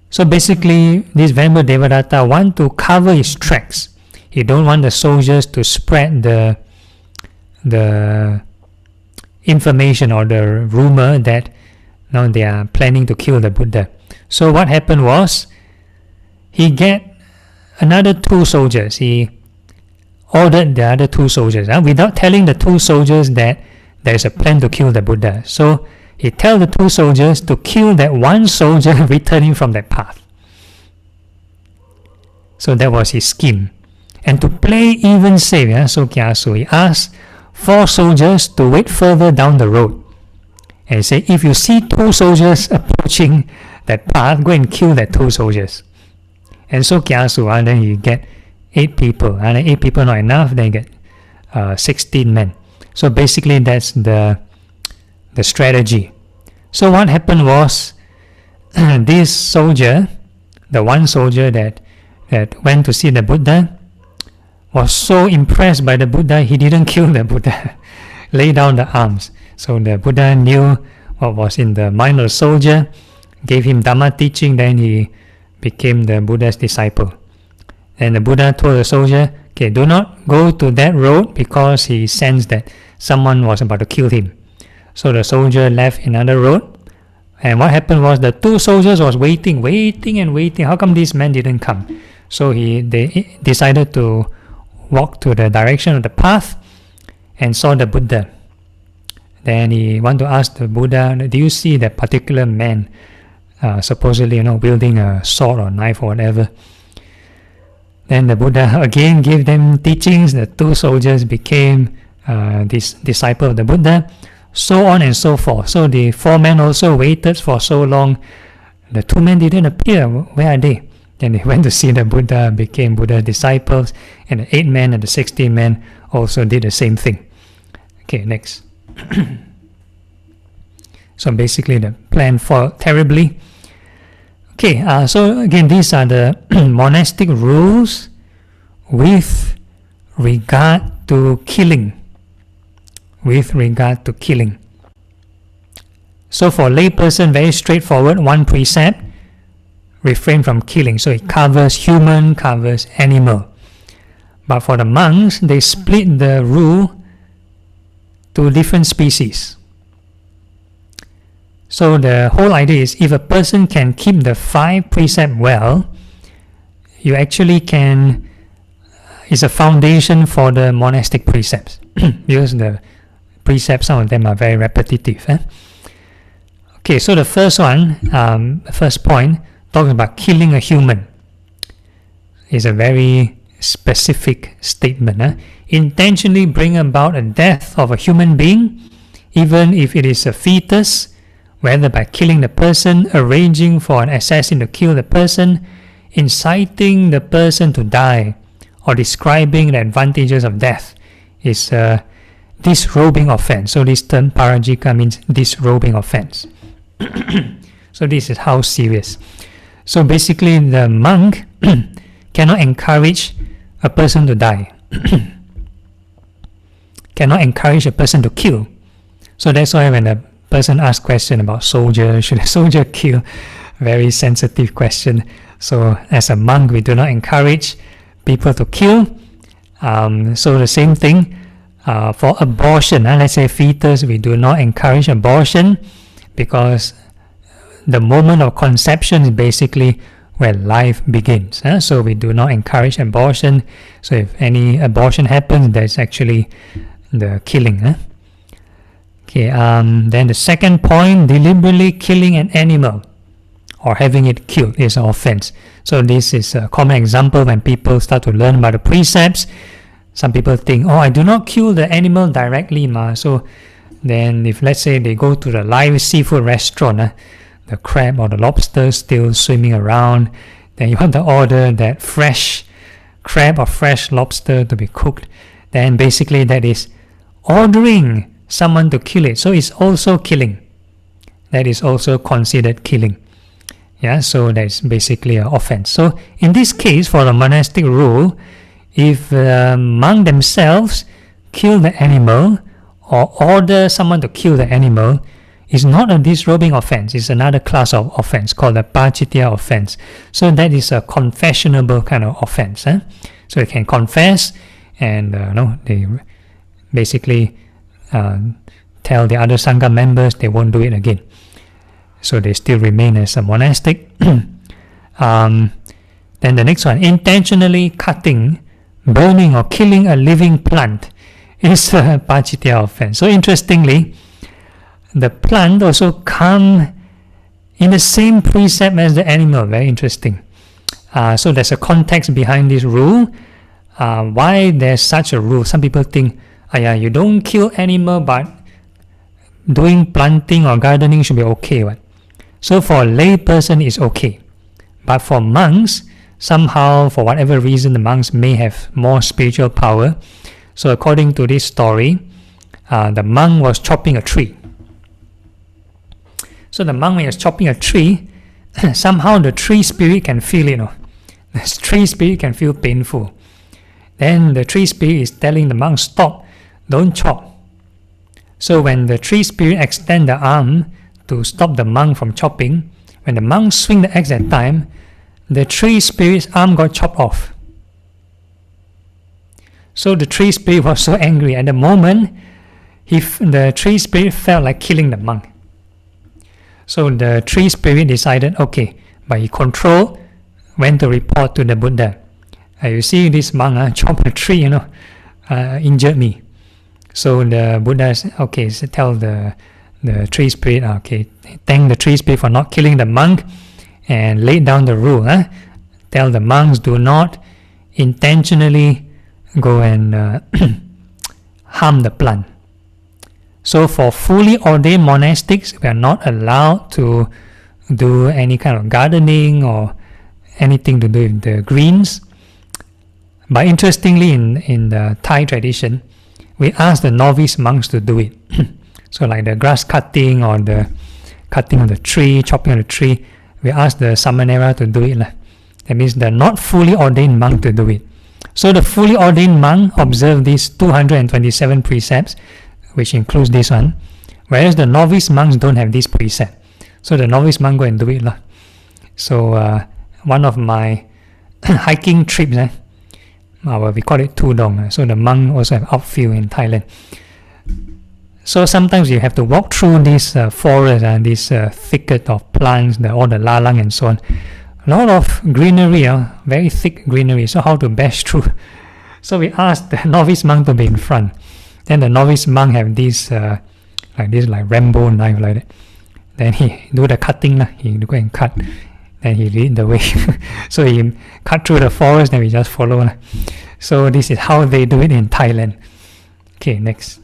So basically, this Venerable Devadatta want to cover his tracks. He don't want the soldiers to spread the information or the rumor that now they are planning to kill the Buddha. So what happened was, he get another two soldiers. He ordered the other two soldiers without telling the two soldiers that there is a plan to kill the Buddha. So he tell the two soldiers to kill that one soldier returning from that path. So that was his scheme. And to play even safe, so Kyasu, he asked 4 soldiers to wait further down the road. And he said, if you see 2 soldiers approaching that path, go and kill that 2 soldiers. And so Kyasu, then you get 8 people. And 8 people not enough, then you get 16 men. So basically that's the strategy. So what happened was, this soldier, the one soldier that went to see the Buddha, was so impressed by the Buddha, he didn't kill the Buddha, lay down the arms. So the Buddha knew what was in the mind of the soldier, gave him Dhamma teaching, then he became the Buddha's disciple. And the Buddha told the soldier, okay, do not go to that road, because he sensed that someone was about to kill him. So the soldier left another road, and what happened was the 2 soldiers was waiting. How come this man didn't come? So they decided to walk to the direction of the path and saw the Buddha. Then he wanted to ask the Buddha, do you see that particular man supposedly wielding a sword or knife or whatever? Then the Buddha again gave them teachings. The 2 soldiers became this disciple of the Buddha, so on and so forth. So the 4 men also waited for so long. The 2 men didn't appear. Where are they? Then they went to see the Buddha, became Buddha's disciples, and the 8 men and the 16 men also did the same thing. Okay, next. So basically the plan failed terribly. Okay, so again, these are the monastic rules with regard to killing. So for layperson, very straightforward, 1 precept, refrain from killing. So it covers human, covers animal. But for the monks, they split the rule to different species. So the whole idea is, if a person can keep the 5 precepts well, you actually can, it's a foundation for the monastic precepts. because the precepts, some of them are very repetitive. Okay, so the first one, first point, talks about killing a human. It's a very specific statement. Intentionally bring about a death of a human being, even if it is a fetus, whether by killing the person, arranging for an assassin to kill the person, inciting the person to die, or describing the advantages of death, is a disrobing offense. So this term parajika means disrobing offense. So this is how serious. So basically the monk cannot encourage a person to die. Cannot encourage a person to kill. So that's why when a person asks question about soldier, should a soldier kill? Very sensitive question. So as a monk, we do not encourage people to kill. So the same thing for abortion. Let's say fetus, we do not encourage abortion, because the moment of conception is basically where life begins. So we do not encourage abortion. So if any abortion happens, that's actually the killing. Okay. Then the second point, deliberately killing an animal or having it killed is an offense. So this is a common example when people start to learn about the precepts. Some people think, oh, I do not kill the animal directly, ma. So then if let's say they go to the live seafood restaurant, the crab or the lobster still swimming around, then you want to order that fresh crab or fresh lobster to be cooked, then basically that is ordering someone to kill it. So it's also killing. That is also considered killing. Yeah, so that's basically an offense. So in this case, for the monastic rule, if the monk themselves kill the animal or order someone to kill the animal, it's not a disrobing offense. It's another class of offense called a pachitya offense. So that is a confessionable kind of offense. So you can confess, and they basically tell the other sangha members they won't do it again. So they still remain as a monastic. Then the next one, intentionally cutting, burning or killing a living plant is a pachitya offense. So interestingly, the plant also come in the same precept as the animal. Very interesting. So there's a context behind this rule. Why there's such a rule? Some people think, you don't kill animal, but doing planting or gardening should be okay. Right? So for a lay person, it's okay. But for monks, somehow, for whatever reason, the monks may have more spiritual power. So according to this story, the monk was chopping a tree. So the monk, when he was chopping a tree, somehow the tree spirit can feel it. The tree spirit can feel painful. Then the tree spirit is telling the monk, stop, don't chop. So when the tree spirit extends the arm to stop the monk from chopping, when the monk swing the axe at time, the tree spirit's arm got chopped off. So the tree spirit was so angry. At the moment, the tree spirit felt like killing the monk. So the tree spirit decided, okay, by control, went to report to the Buddha. You see this monk chop a tree, injured me. So the Buddha said, okay, so tell the tree spirit, okay, thank the tree spirit for not killing the monk, and laid down the rule. Tell the monks, do not intentionally go and harm the plant. So for fully ordained monastics, we are not allowed to do any kind of gardening or anything to do with the greens. But interestingly, in the Thai tradition, we ask the novice monks to do it. So like the grass cutting or the cutting of the tree, chopping of the tree, we ask the samanera to do it. That means the not fully ordained monk to do it. So the fully ordained monk observe these 227 precepts, which includes this one, whereas the novice monks don't have this precept. So the novice monk go and do it. So one of my hiking trips, we call it Tudong. So the monk also have outfield in Thailand. So sometimes you have to walk through this forest and this thicket of plants, all the lalang and so on. A lot of greenery, very thick greenery. So how to bash through? So we asked the novice monk to be in front. Then the novice monk have this like Rambo knife like that. Then he do the cutting, he go and cut. Then he lead the way. So he cut through the forest, then we just follow. So this is how they do it in Thailand. Okay, next.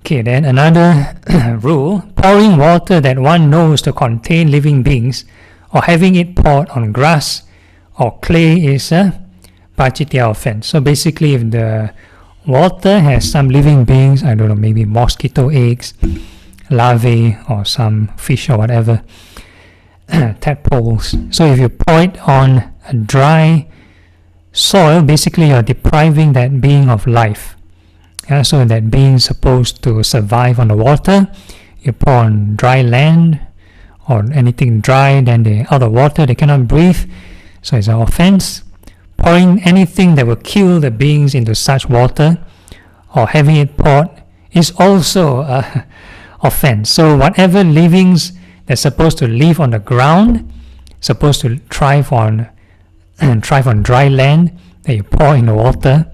Okay, then another rule, pouring water that one knows to contain living beings or having it poured on grass or clay is a pachitya offense. So basically, if the water has some living beings, I don't know, maybe mosquito eggs, larvae, or some fish or whatever, tadpoles. So if you pour it on a dry soil, basically you're depriving that being of life. So that being supposed to survive on the water, you pour on dry land or anything dry, then they out of water, they cannot breathe. So it's an offense. Pouring anything that will kill the beings into such water or having it poured is also an offense. So whatever livings that's supposed to live on the ground, supposed to thrive on dry land, that you pour in the water,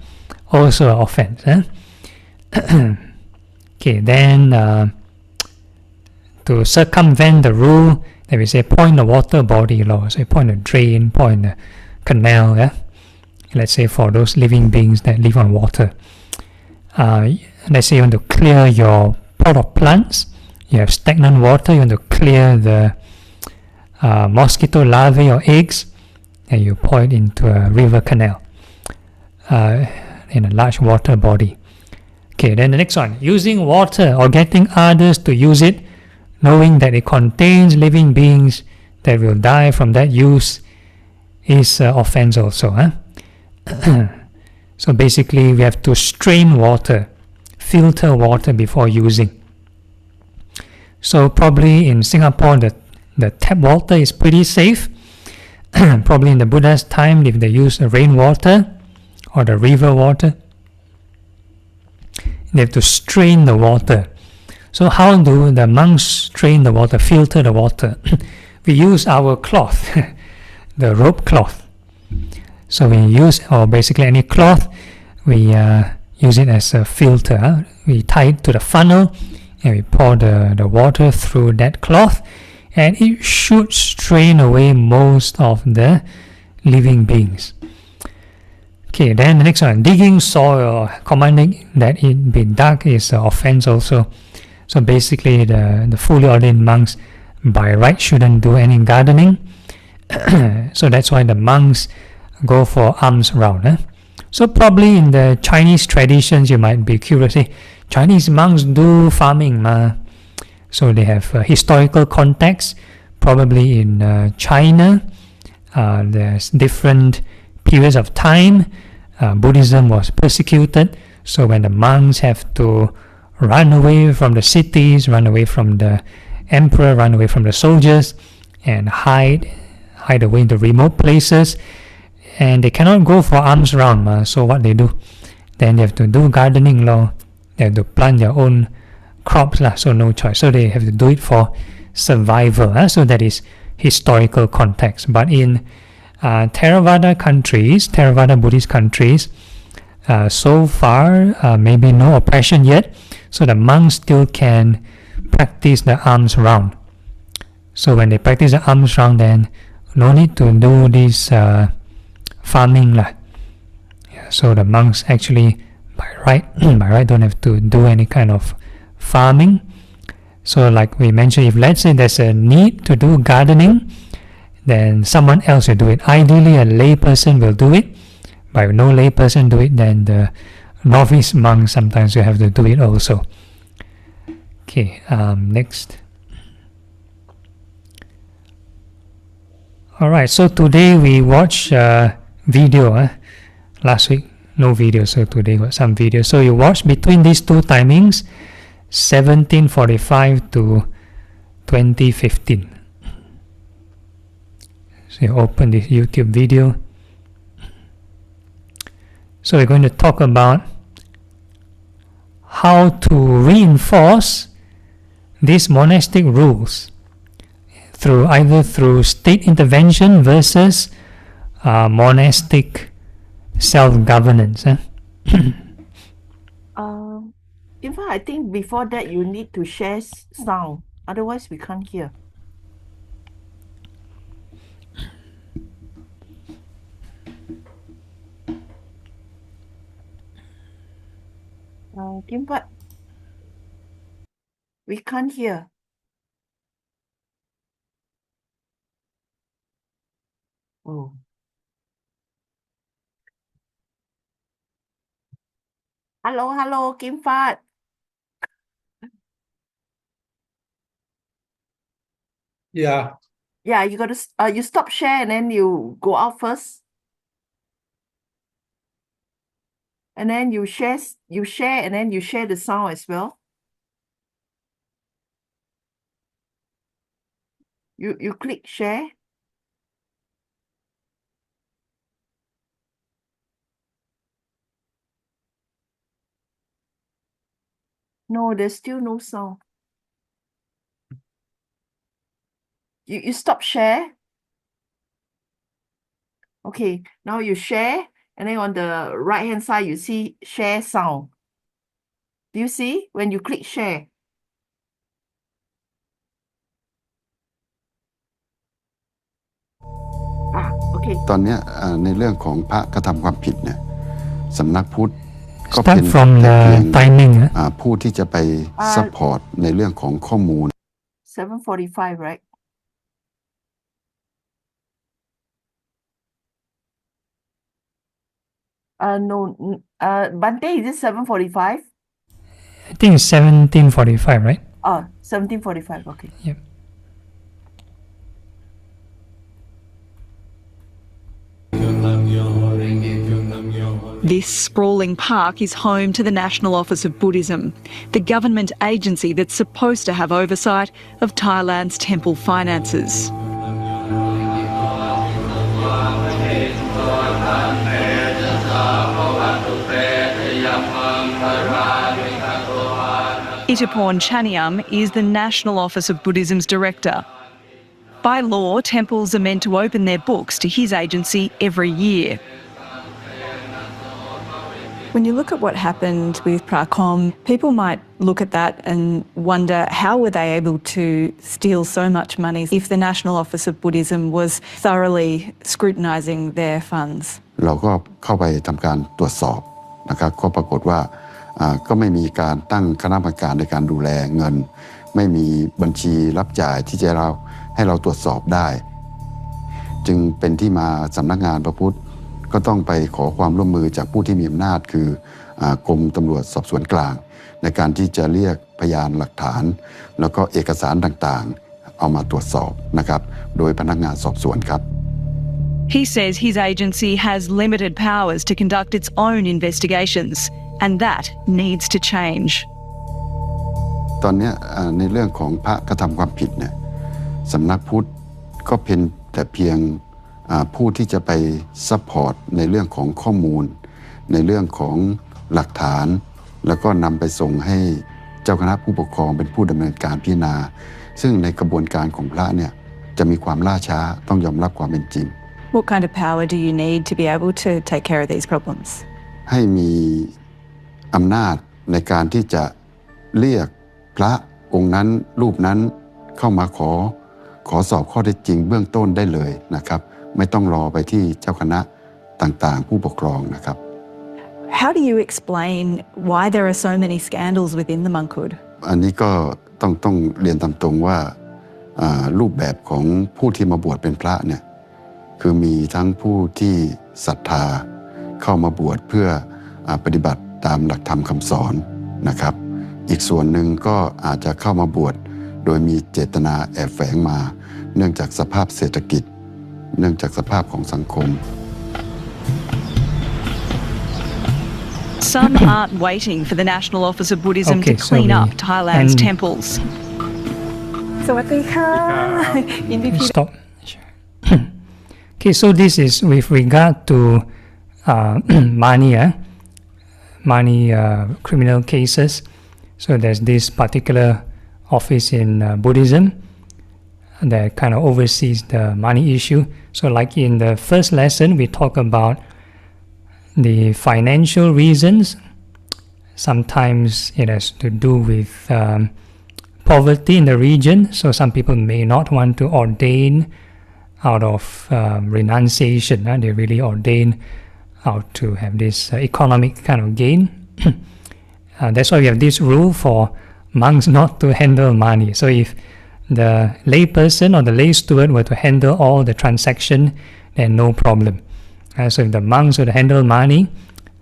also an offense. Okay, then to circumvent the rule that we say pour in the water body law, so you pour in the drain, pour in the canal, let's say for those living beings that live on water. Let's say you want to clear your pot of plants, you have stagnant water, you want to clear the mosquito larvae or eggs, and you pour it into a river canal in a large water body. Okay, then the next one, using water or getting others to use it, knowing that it contains living beings that will die from that use, is offense also. So basically we have to strain water, filter water before using. So probably in Singapore the tap water is pretty safe. Probably in the Buddha's time, if they use the rainwater or the river water, they have to strain the water. So how do the monks strain the water, filter the water? We use our cloth, the rope cloth. So we use, or basically any cloth, we use it as a filter. We tie it to the funnel and we pour the water through that cloth, and it should strain away most of the living beings. Okay, then the next one, digging soil, commanding that it be dug is an offense also. So basically the fully ordained monks by right shouldn't do any gardening. So that's why the monks go for alms round. So probably in the Chinese traditions you might be curious, Chinese monks do farming. So they have historical context. Probably in China there's different periods of time. Buddhism was persecuted, so when the monks have to run away from the cities, run away from the emperor, run away from the soldiers, and hide away in the remote places, and they cannot go for alms round. So what they do? Then they have to do gardening law. They have to plant their own crops, so no choice. So they have to do it for survival. So that is historical context. But in Theravada countries, Theravada Buddhist countries, so far maybe no oppression yet, so the monks still can practice the alms round. So when they practice the alms round, then no need to do this farming. So the monks actually by right don't have to do any kind of farming. So like we mentioned, if let's say there's a need to do gardening, then someone else will do it. Ideally a lay person will do it, but if no lay person do it, then the novice monk sometimes will have to do it also. Okay, next. Alright, so today we watch video. Last week no video, so today got some video. So you watch between these two timings, 1745 to 2015. So you open this YouTube video. So we're going to talk about how to reinforce these monastic rules either through state intervention versus monastic self-governance. In fact, I think before that you need to share sound. Otherwise, we can't hear. Gimpat, we can't hear. Oh. Hello, Gimpat. Yeah. Yeah, you got to you stop share and then you go out first. And then you share and then you share the sound as well. You click share. No, there's still no sound. You stop share. Okay, now you share, and then on the right hand side you see share sound. Do you see when you click share? Okay. ตอนนี้ในเรื่องของพระกระทำความผิดเนี่ยสำนักพุทธก็ Start เป็น from แต่ the เพียง timing. ผู้ที่จะไปซัพพอร์ตในเรื่องของข้อมูล 7:45, right? No. Bante, is it 7:45? I think it's 17:45, right? 17:45. Okay. Yep. This sprawling park is home to the National Office of Buddhism, the government agency that's supposed to have oversight of Thailand's temple finances. Itaporn Chaniam is the National Office of Buddhism's director. By law, temples are meant to open their books to his agency every year. When you look at what happened with Prakom, people might look at that and wonder how were they able to steal so much money if the National Office of Buddhism was thoroughly scrutinising their funds. เราก็เข้าไปทำการตรวจสอบนะครับก็ปรากฏว่าก็ไม่มีการตั้งคณะกรรมการในการดูแลเงินไม่มีบัญชีรับจ่ายที่จะให้เราตรวจสอบได้จึงเป็นที่มาสำนักงานพระพุทธก็ต้องไปขอความร่วมมือจากผู้ที่มีอำนาจคือกรมตำรวจสอบสวนกลางในการที่จะเรียกพยานหลักฐานแล้วก็เอกสารต่างๆเอามาตรวจสอบนะครับโดยพนักงานสอบสวนครับ He says his agency has limited powers to conduct its own investigations and that needs to change. ตอนนี้ในเรื่องของพระกระทำความผิดเนี่ยสำนักพุทธก็เป็นแต่เพียงผู้ที่จะไปซัพพอร์ตในเรื่องของข้อมูลในเรื่องของหลักฐานแล้วก็นำไปส่งให้เจ้าคณะผู้ปกครองเป็นผู้ดำเนินการพิจารณาซึ่งในกระบวนการของพระเนี่ยจะมีความล่าช้าต้องยอมรับความเป็นจริง What kind of power do you need to be able to take care of these problems? ให้มีอำนาจในการที่จะเรียกพระองค์นั้นรูปนั้นเข้ามาขอสอบข้อเท็จจริงเบื้องต้นได้เลยนะครับไม่ต้องรอไปที่เจ้าคณะต่างๆผู้ปกครองนะครับ How do you explain why there are so many scandals within the monkhood? อันนี้ก็ต้องเรียนตามตรงว่ารูปแบบของผู้ที่มาบวชเป็นพระเนี่ยคือมีทั้งผู้ที่ศรัทธาเข้ามาบวชเพื่อปฏิบัติตามหลักธรรมคำสอนนะครับอีกส่วนหนึ่งก็อาจจะเข้ามาบวชโดยมีเจตนาแอบแฝงมาเนื่องจากสภาพเศรษฐกิจเนื่องจากสภาพของสังคม Some aren't waiting for the National Office of Buddhism to clean up Thailand's temples. Stop. Okay, so this is with regard to money criminal cases. So there's this particular office in Buddhism that kind of oversees the money issue. So like in the first lesson, we talk about the financial reasons. Sometimes it has to do with poverty in the region, so some people may not want to ordain out of renunciation. They really ordain out to have this economic kind of gain. That's why we have this rule for monks not to handle money. So if the lay person or the lay steward were to handle all the transaction, then no problem. So if the monks would handle money,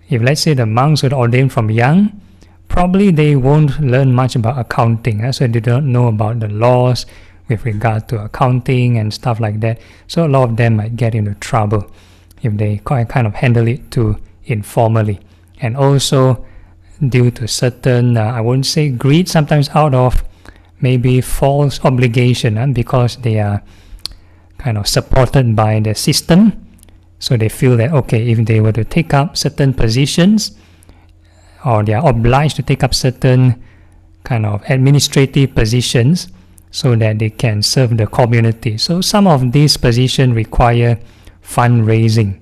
if let's say the monks would ordain from young, probably they won't learn much about accounting, so they don't know about the laws with regard to accounting and stuff like that. So a lot of them might get into trouble if they kind of handle it too informally. And also due to certain, I won't say greed, sometimes out of maybe false obligation, because they are kind of supported by the system. So they feel that, okay, if they were to take up certain positions, or they are obliged to take up certain kind of administrative positions so that they can serve the community. So some of these positions require fundraising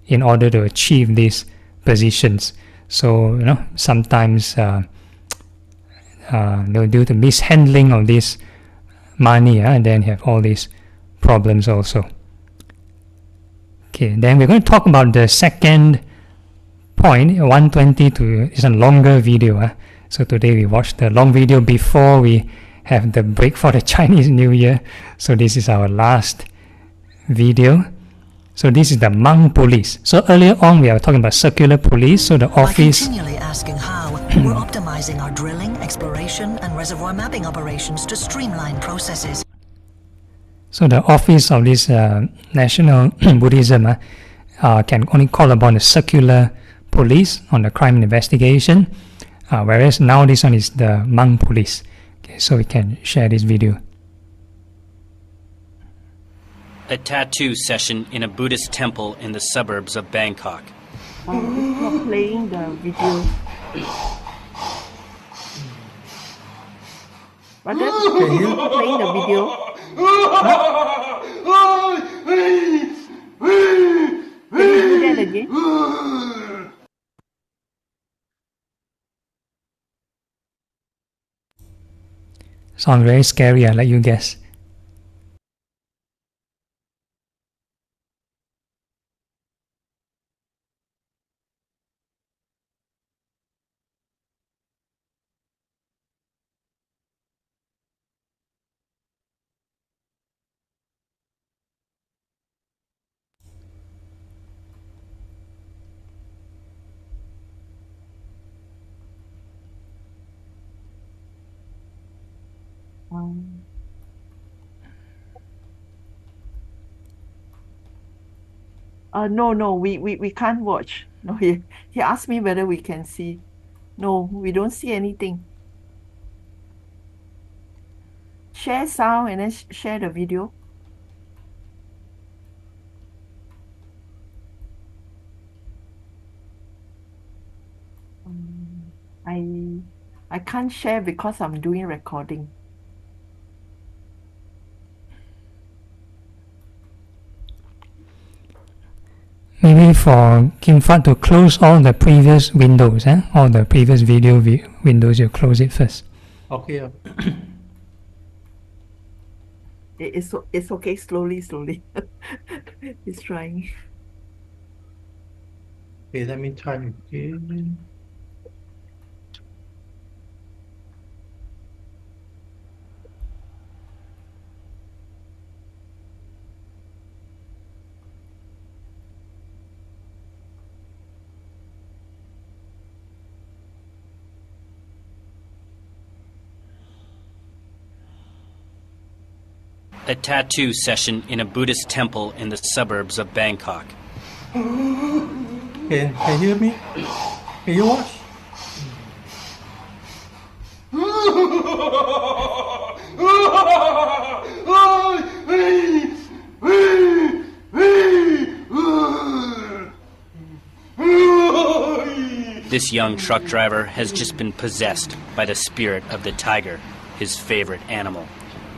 in order to achieve these positions. So, sometimes due to mishandling of this money, and then have all these problems also. Okay, then we're going to talk about the second point, 120 it's a longer video. So today we watched the long video before we have the break for the Chinese New Year. So this is our last video. So this is the monk police. So earlier on we were talking about secular police. So the office... By continually asking how, we're optimizing our drilling, exploration and reservoir mapping operations to streamline processes. So the office of this national Buddhism can only call upon the secular police on the crime investigation, whereas now this one is the monk police. Okay, so we can share this video. A tattoo session in a Buddhist temple in the suburbs of Bangkok. It's not playing the video. Brother, Can you? not playing the video. Can you do that again? Sounds very scary, I'll let you guess. No, we can't watch. No, he asked me whether we can see. No, we don't see anything. Share sound and then share the video. I can't share because I'm doing recording. Maybe for Kim Fat to close all the previous windows, all the previous video windows, you close it first. Okay. It's okay, slowly. He's trying. Okay, let me try again. A tattoo session in a Buddhist temple in the suburbs of Bangkok. Can you hear me? Can you watch? This young truck driver has just been possessed by the spirit of the tiger, his favorite animal.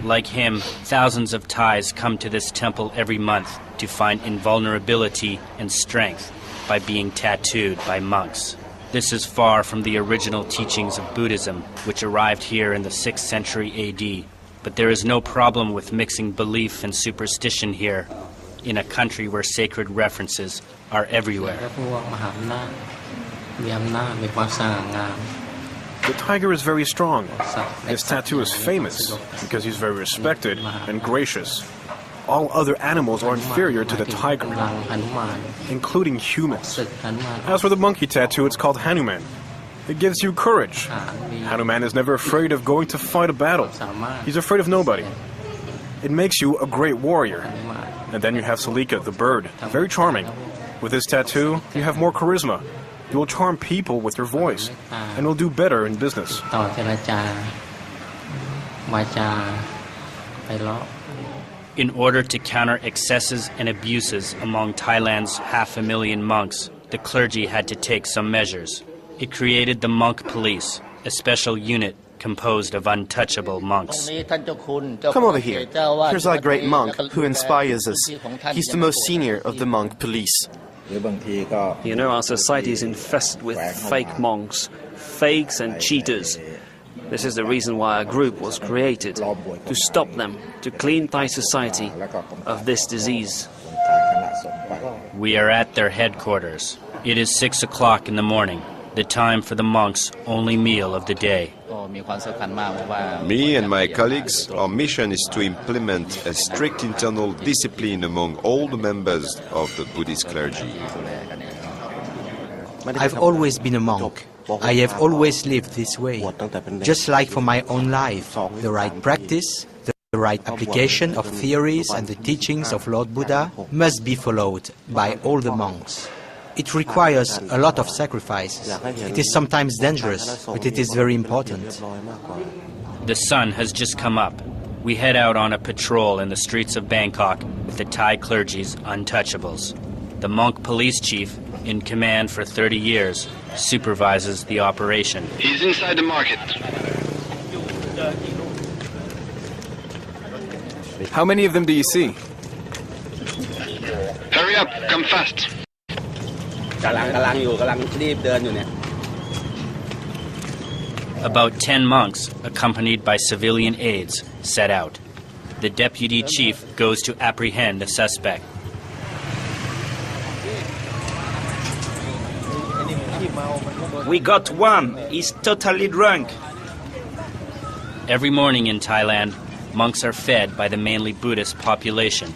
Like him, thousands of Thais come to this temple every month to find invulnerability and strength. by being tattooed by monks. This is far from the original teachings of Buddhism, which arrived here in the 6th century AD. But there is no problem with mixing belief and superstition here, in a country where sacred references are everywhere. The tiger is very strong. His tattoo is famous because he's very respected and gracious. All other animals are inferior to the tiger, including humans. As for the monkey tattoo, it's called Hanuman. It gives you courage. Hanuman is never afraid of going to fight a battle. He's afraid of nobody. It makes you a great warrior. And then you have Salika, the bird, very charming. With this tattoo, you have more charisma. You will charm people with your voice, and will do better in business. In order to counter excesses and abuses among Thailand's 500,000 monks, the clergy had to take some measures. It created the monk police, a special unit composed of untouchable monks. Come over here. Here's our great monk who inspires us. He's the most senior of the monk police. You know, our society is infested with fake monks, fakes and cheaters. This is the reason why a group was created, to stop them, to clean Thai society of this disease. We are at their headquarters. It is 6 o'clock in the morning, the time for the monks' only meal of the day. Me and my colleagues, our mission is to implement a strict internal discipline among all the members of the Buddhist clergy. I've always been a monk. I have always lived this way. Just like for my own life, the right practice, the right application of theories and the teachings of Lord Buddha must be followed by all the monks. It requires a lot of sacrifices. It is sometimes dangerous, but it is very important. The sun has just come up. We head out on a patrol in the streets of Bangkok with the Thai clergy's untouchables. The monk police chief, in command for 30 years, supervises the operation. He's inside the market. How many of them do you see? Hurry up, come fast. About 10 monks, accompanied by civilian aides, set out. The deputy chief goes to apprehend the suspect. We got one. He's totally drunk. Every morning in Thailand, monks are fed by the mainly Buddhist population.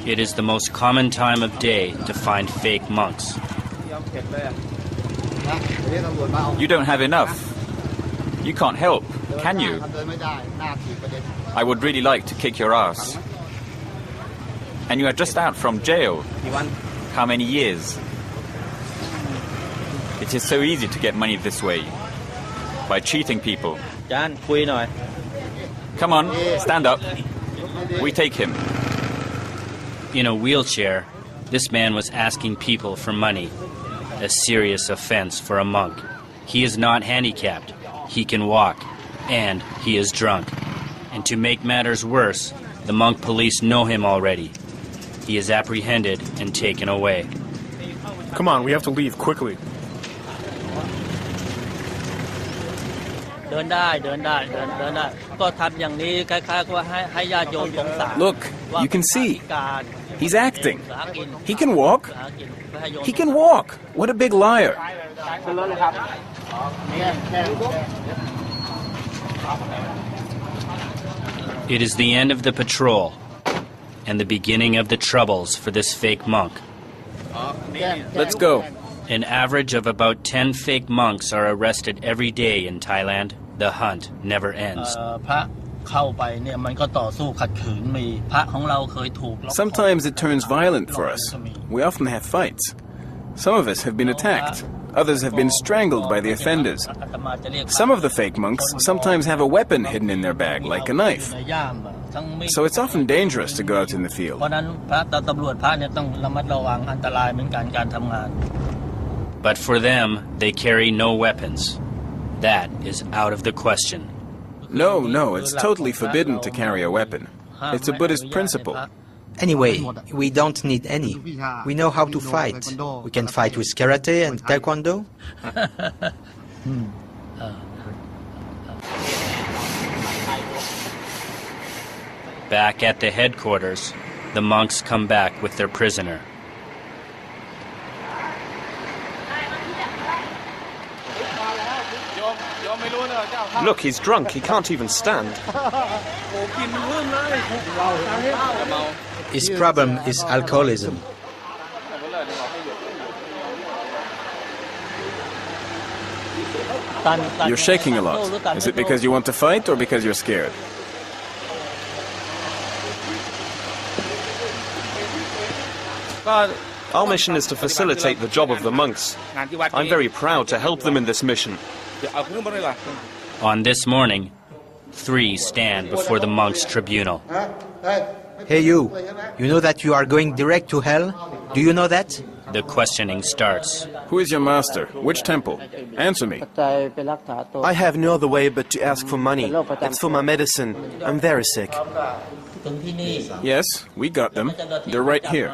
It is the most common time of day to find fake monks. You don't have enough. You can't help, can you? I would really like to kick your ass. And you are just out from jail. How many years? It is so easy to get money this way, by cheating people. Come on, stand up. We take him. In a wheelchair, this man was asking people for money, a serious offense for a monk. He is not handicapped, he can walk, and he is drunk. And to make matters worse, the monk police know him already. He is apprehended and taken away. Come on, we have to leave quickly. Look, you can see. He's acting. He can walk. He can walk. What a big liar. It is the end of the patrol and the beginning of the troubles for this fake monk. Let's go. An average of about 10 fake monks are arrested every day in Thailand. The hunt never ends. Sometimes it turns violent for us. We often have fights. Some of us have been attacked. Others have been strangled by the offenders. Some of the fake monks sometimes have a weapon hidden in their bag, like a knife. So it's often dangerous to go out in the field. But for them, they carry no weapons. That is out of the question. No, it's totally forbidden to carry a weapon. It's a Buddhist principle. Anyway, we don't need any. We know how to fight. We can fight with karate and taekwondo. Back at the headquarters, the monks come back with their prisoner. Look, he's drunk. He can't even stand. His problem is alcoholism. You're shaking a lot. Is it because you want to fight or because you're scared? Our mission is to facilitate the job of the monks. I'm very proud to help them in this mission. On this morning, 3 stand before the monks' tribunal. Hey you know that you are going direct to hell? Do you know that? The questioning starts. Who is your master? Which temple? Answer me. I have no other way but to ask for money. It's for my medicine. I'm very sick. Yes, we got them. They're right here.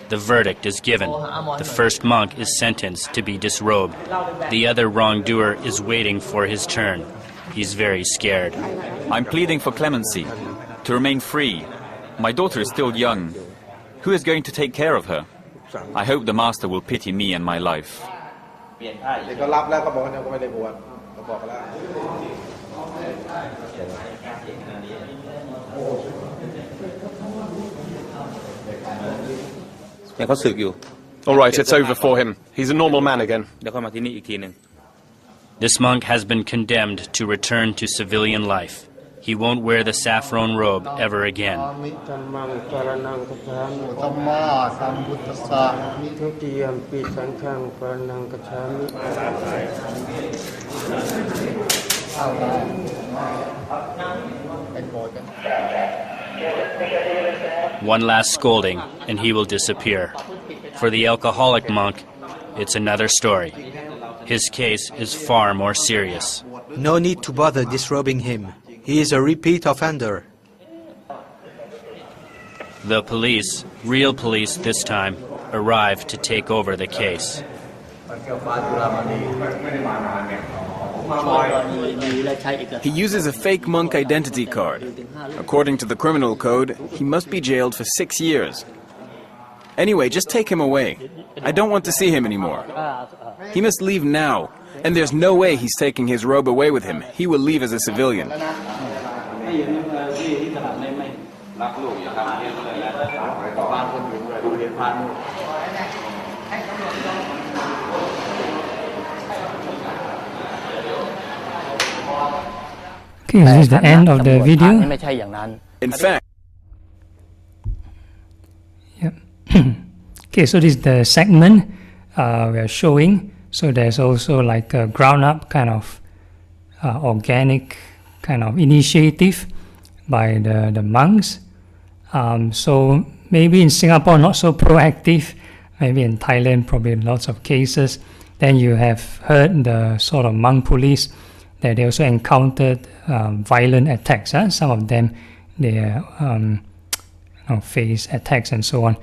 The verdict is given. The first monk is sentenced to be disrobed. The other wrongdoer is waiting for his turn. He's very scared. I'm pleading for clemency, to remain free. My daughter is still young. Who is going to take care of her? I hope the master will pity me and my life. All right, it's over for him. He's a normal man again. This monk has been condemned to return to civilian life. He won't wear the saffron robe ever again. One last scolding, and he will disappear. For the alcoholic monk, it's another story. His case is far more serious. No need to bother disrobing him. He is a repeat offender. The police, real police this time, arrive to take over the case. He uses a fake monk identity card. According to the criminal code, he must be jailed for 6 years. Anyway, just take him away. I don't want to see him anymore. He must leave now, and there's no way he's taking his robe away with him. He will leave as a civilian. Okay, this is the end of the video. In fact, okay, so this is the segment we are showing. So there's also like a ground up kind of organic kind of initiative by the monks. So maybe in Singapore not so proactive, maybe in Thailand probably lots of cases. Then you have heard the sort of monk police that they also encountered violent attacks. Some of them they face attacks and so on.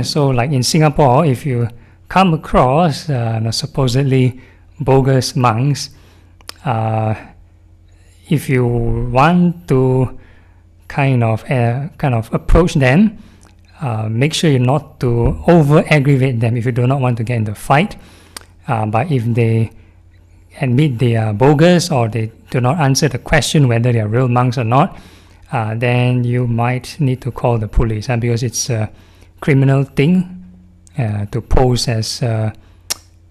So like in Singapore, if you come across supposedly bogus monks, if you want to kind of approach them, make sure you not to over aggravate them if you do not want to get into a fight. But if they admit they are bogus or they do not answer the question whether they are real monks or not, then you might need to call the police because it's a criminal thing to pose as a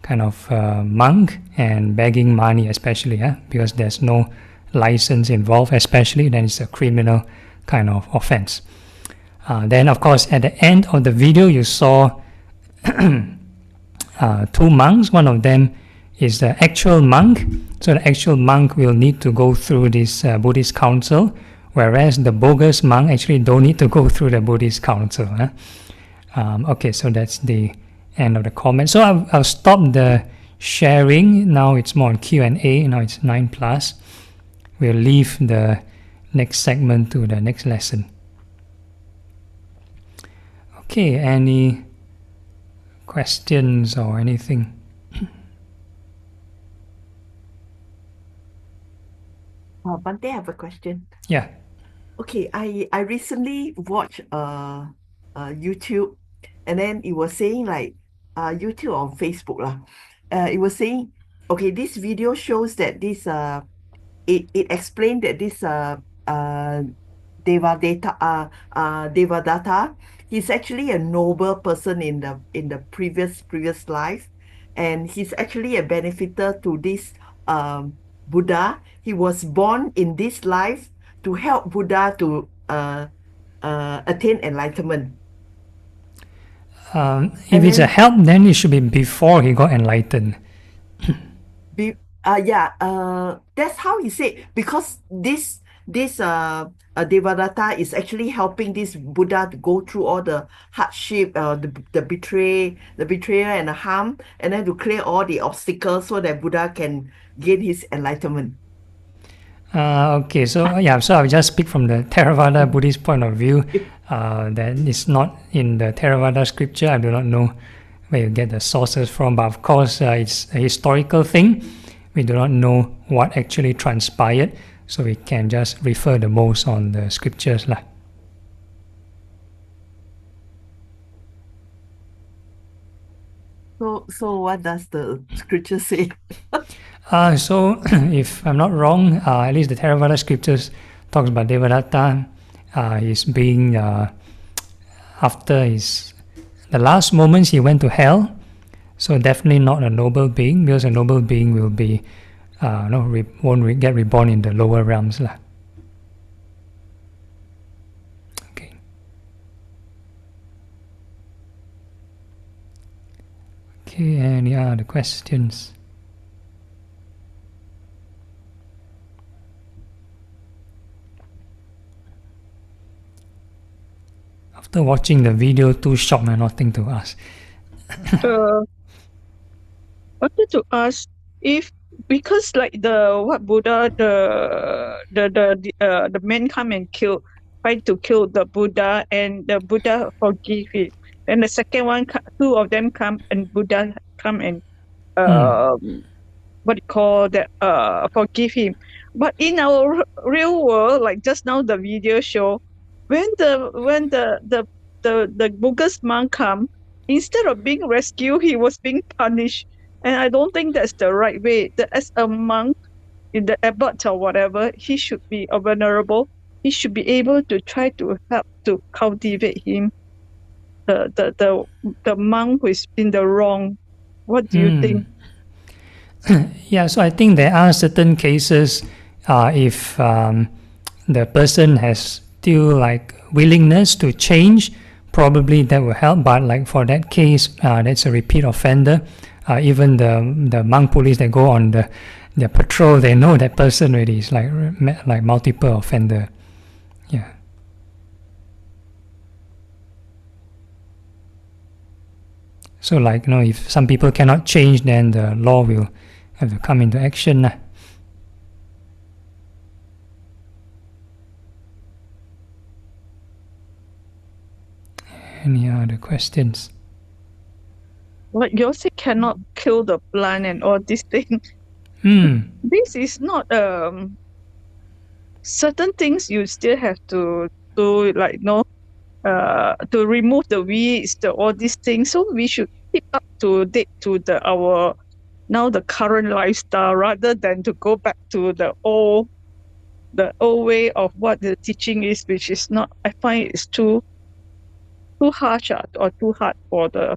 kind of monk and begging money, especially because there's no license involved, especially then it's a criminal kind of offense. Then of course at the end of the video you saw 2 monks. One of them is the actual monk. So the actual monk will need to go through this Buddhist council, whereas the bogus monk actually don't need to go through the Buddhist council. Okay, so that's the end of the comment. So I'll stop the sharing. Now it's more on Q&A. Now it's 9+. We'll leave the next segment to the next lesson. Okay, any questions or anything? Bante, I have a question. Yeah. Okay, I recently watched YouTube, and then it was saying like YouTube on Facebook lah. It was saying, okay, this video shows that this it explained that this Devadatta, he's actually a noble person in the previous life, and he's actually a benefactor to this Buddha. He was born in this life to help Buddha to attain enlightenment. If it's a help, then it should be before he got enlightened. That's how he said, because this Devadatta is actually helping this Buddha to go through all the hardship, the betrayal and the harm, and then to clear all the obstacles so that Buddha can gain his enlightenment. Okay, so I'll just speak from the Theravada Buddhist point of view. That is not in the Theravada scripture. I do not know where you get the sources from, but of course it's a historical thing. We do not know what actually transpired, so we can just refer the most on the scriptures lah. So what does the scripture say? So if I'm not wrong, at least the Theravada scriptures talks about Devadatta. He's being after the last moments he went to hell. So definitely not a noble being, because a noble being will be won't get reborn in the lower realms lah. Okay. Okay, any other questions? After watching the video, too shocked, nothing to ask. Wanted to ask if, because like Buddha, the man come and tried to kill the Buddha, and the Buddha forgive him. Then the second one, two of them come, and Buddha come and forgive him. But in our real world, like just now the video show, when the Buddhist monk come, instead of being rescued, he was being punished. And I don't think that's the right way. As a monk, in the abbot or whatever, he should be vulnerable. He should be able to try to help to cultivate him, the monk who is in the wrong. What do you think? Yeah, so I think there are certain cases if the person has still like willingness to change, probably that will help. But like for that case, that's a repeat offender. Even the monk police that go on the patrol, they know that person already is like multiple offender. Yeah. So like if some people cannot change, then the law will have to come into action. Any other questions? Like you say, cannot kill the plant and all these things. This is not certain things you still have to do, like to remove the weeds, all these things. So we should keep up to date to the current lifestyle, rather than to go back to the old way of what the teaching is, which is not. I find it's too harsh or too hard for the.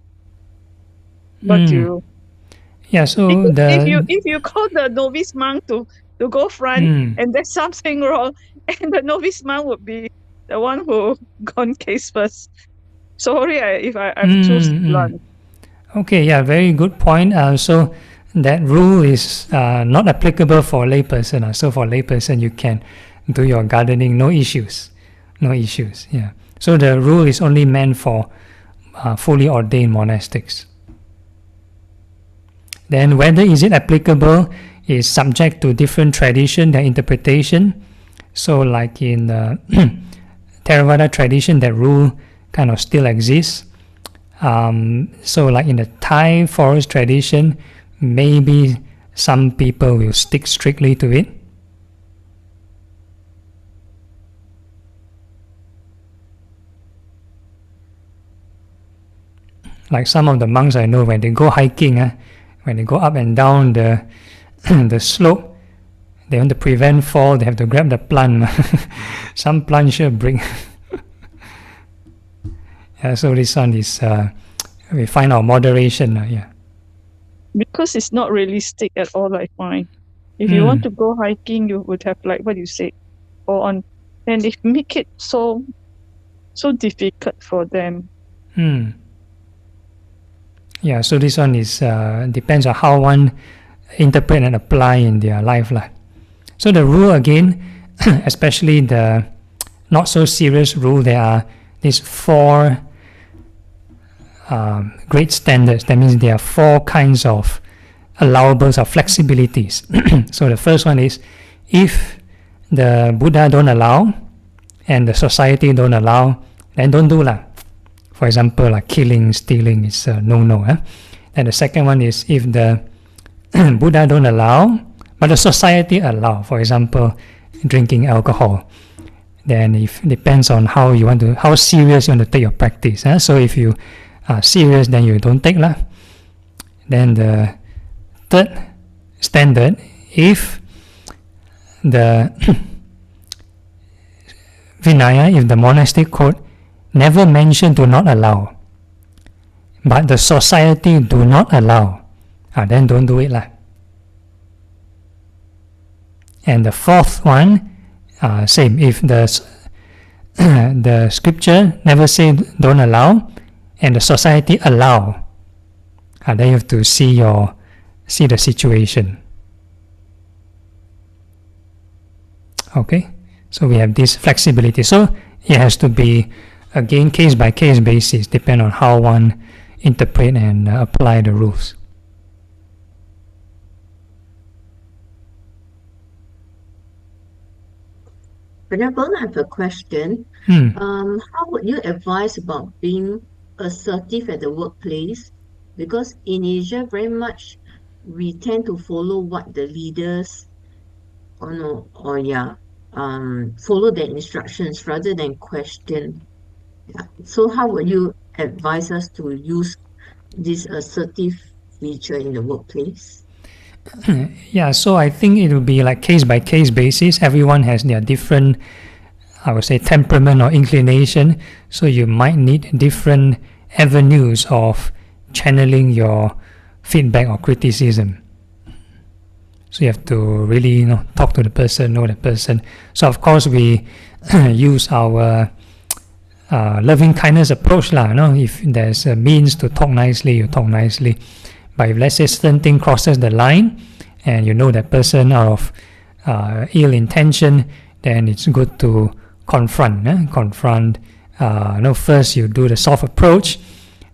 But yeah, so if you call the novice monk to go front, and there's something wrong, and the novice monk would be the one who gone case first. Sorry if I'm too blunt. Okay, yeah, very good point. So that rule is not applicable for layperson. So for layperson, you can do your gardening, no issues. Yeah. So the rule is only meant for fully ordained monastics. Then whether is it applicable is subject to different tradition, their interpretation. So like in the Theravada tradition, that rule kind of still exists. So like in the Thai forest tradition, maybe some people will stick strictly to it. Like some of the monks I know, when they go hiking, when they go up and down the the slope, they want to prevent fall, they have to grab the plant. Some plant should break. Yeah, so this one is, we find our moderation. Yeah. Because it's not realistic at all, I find. If you want to go hiking, you would have, like what you said, go on, and it make it so difficult for them. Yeah, so this one is depends on how one interpret and apply in their life. So the rule again, especially the not so serious rule, there are these 4 great standards. That means there are 4 kinds of allowables or flexibilities. So the first one is, if the Buddha don't allow and the society don't allow, then don't do lah. For example, like killing, stealing is no. And the second one is, if the Buddha don't allow, but the society allow, for example, drinking alcohol, then it depends on how serious you want to take your practice. So if you are serious, then you don't take lah. Then the third standard, if the Vinaya, if the monastic code never mention do not allow, but the society do not allow, then don't do it lah. And the fourth one, same, if the scripture never say don't allow and the society allow, then you have to see the situation. Okay, so we have this flexibility. So it has to be, again, case by case basis, depend on how one interpret and apply the rules. Venerable, I have a question. How would you advise about being assertive at the workplace? Because in Asia, very much we tend to follow what the leaders follow their instructions rather than question. Yeah. So how would you advise us to use this assertive feature in the workplace? Yeah, so I think it will be like case by case basis. Everyone has their different, I would say, temperament or inclination. So you might need different avenues of channeling your feedback or criticism. So you have to really talk to the person, know the person. So of course we use our loving kindness approach lah. If there's a means to talk nicely, you talk nicely. But if let's say certain thing crosses the line, and you know that person out of ill intention, then it's good to confront. First you do the soft approach,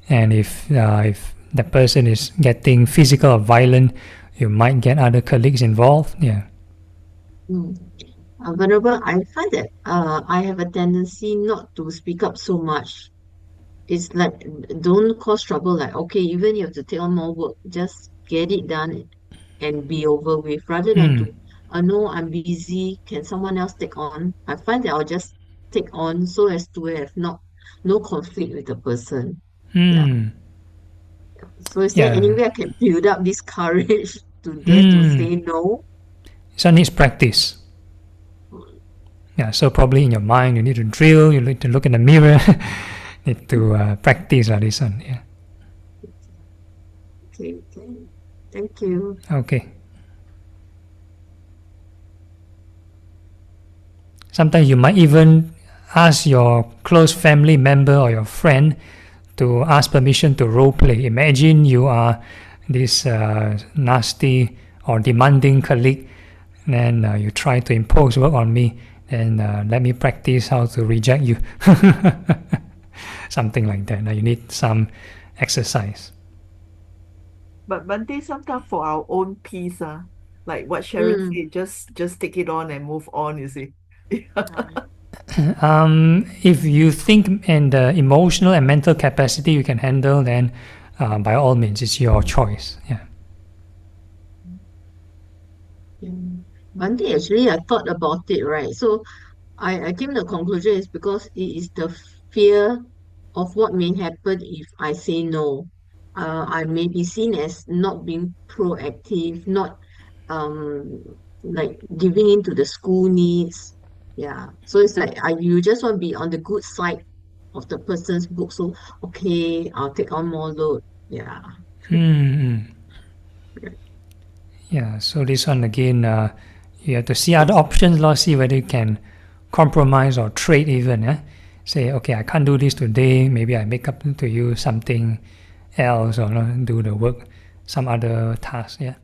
and if the person is getting physical or violent, you might get other colleagues involved. Yeah. Venerable, I find that I have a tendency not to speak up so much. It's like, don't cause trouble. Like, okay, even if you have to take on more work, just get it done and be over with, rather than to, no, I'm busy, can someone else take on? I find that I'll just take on so as to have no conflict with the person. Yeah. So is there any way I can build up this courage to dare to say no? So it needs practice. Yeah, so probably in your mind you need to drill, you need to look in the mirror, need to practice this one. Yeah. Okay. Thank you. Okay. Sometimes you might even ask your close family member or your friend to ask permission to role play. Imagine you are this nasty or demanding colleague, then you try to impose work on me, and let me practice how to reject you. Something like that. Now you need some exercise. But Bante, sometimes for our own peace, like what Sharon said, just take it on and move on, you see. If you think in the emotional and mental capacity you can handle, then by all means, it's your choice. Yeah. One day, actually, I thought about it, right? So I came to the conclusion is because it is the fear of what may happen if I say no. I may be seen as not being proactive, not like giving in to the school needs. Yeah. So it's like you just want to be on the good side of the person's book. So okay, I'll take on more load. Yeah. Yeah. So this one again, you have to see other options, see whether you can compromise or trade even. Yeah? Say, okay, I can't do this today. Maybe I make up to you something else, or do the work, some other task. Yeah.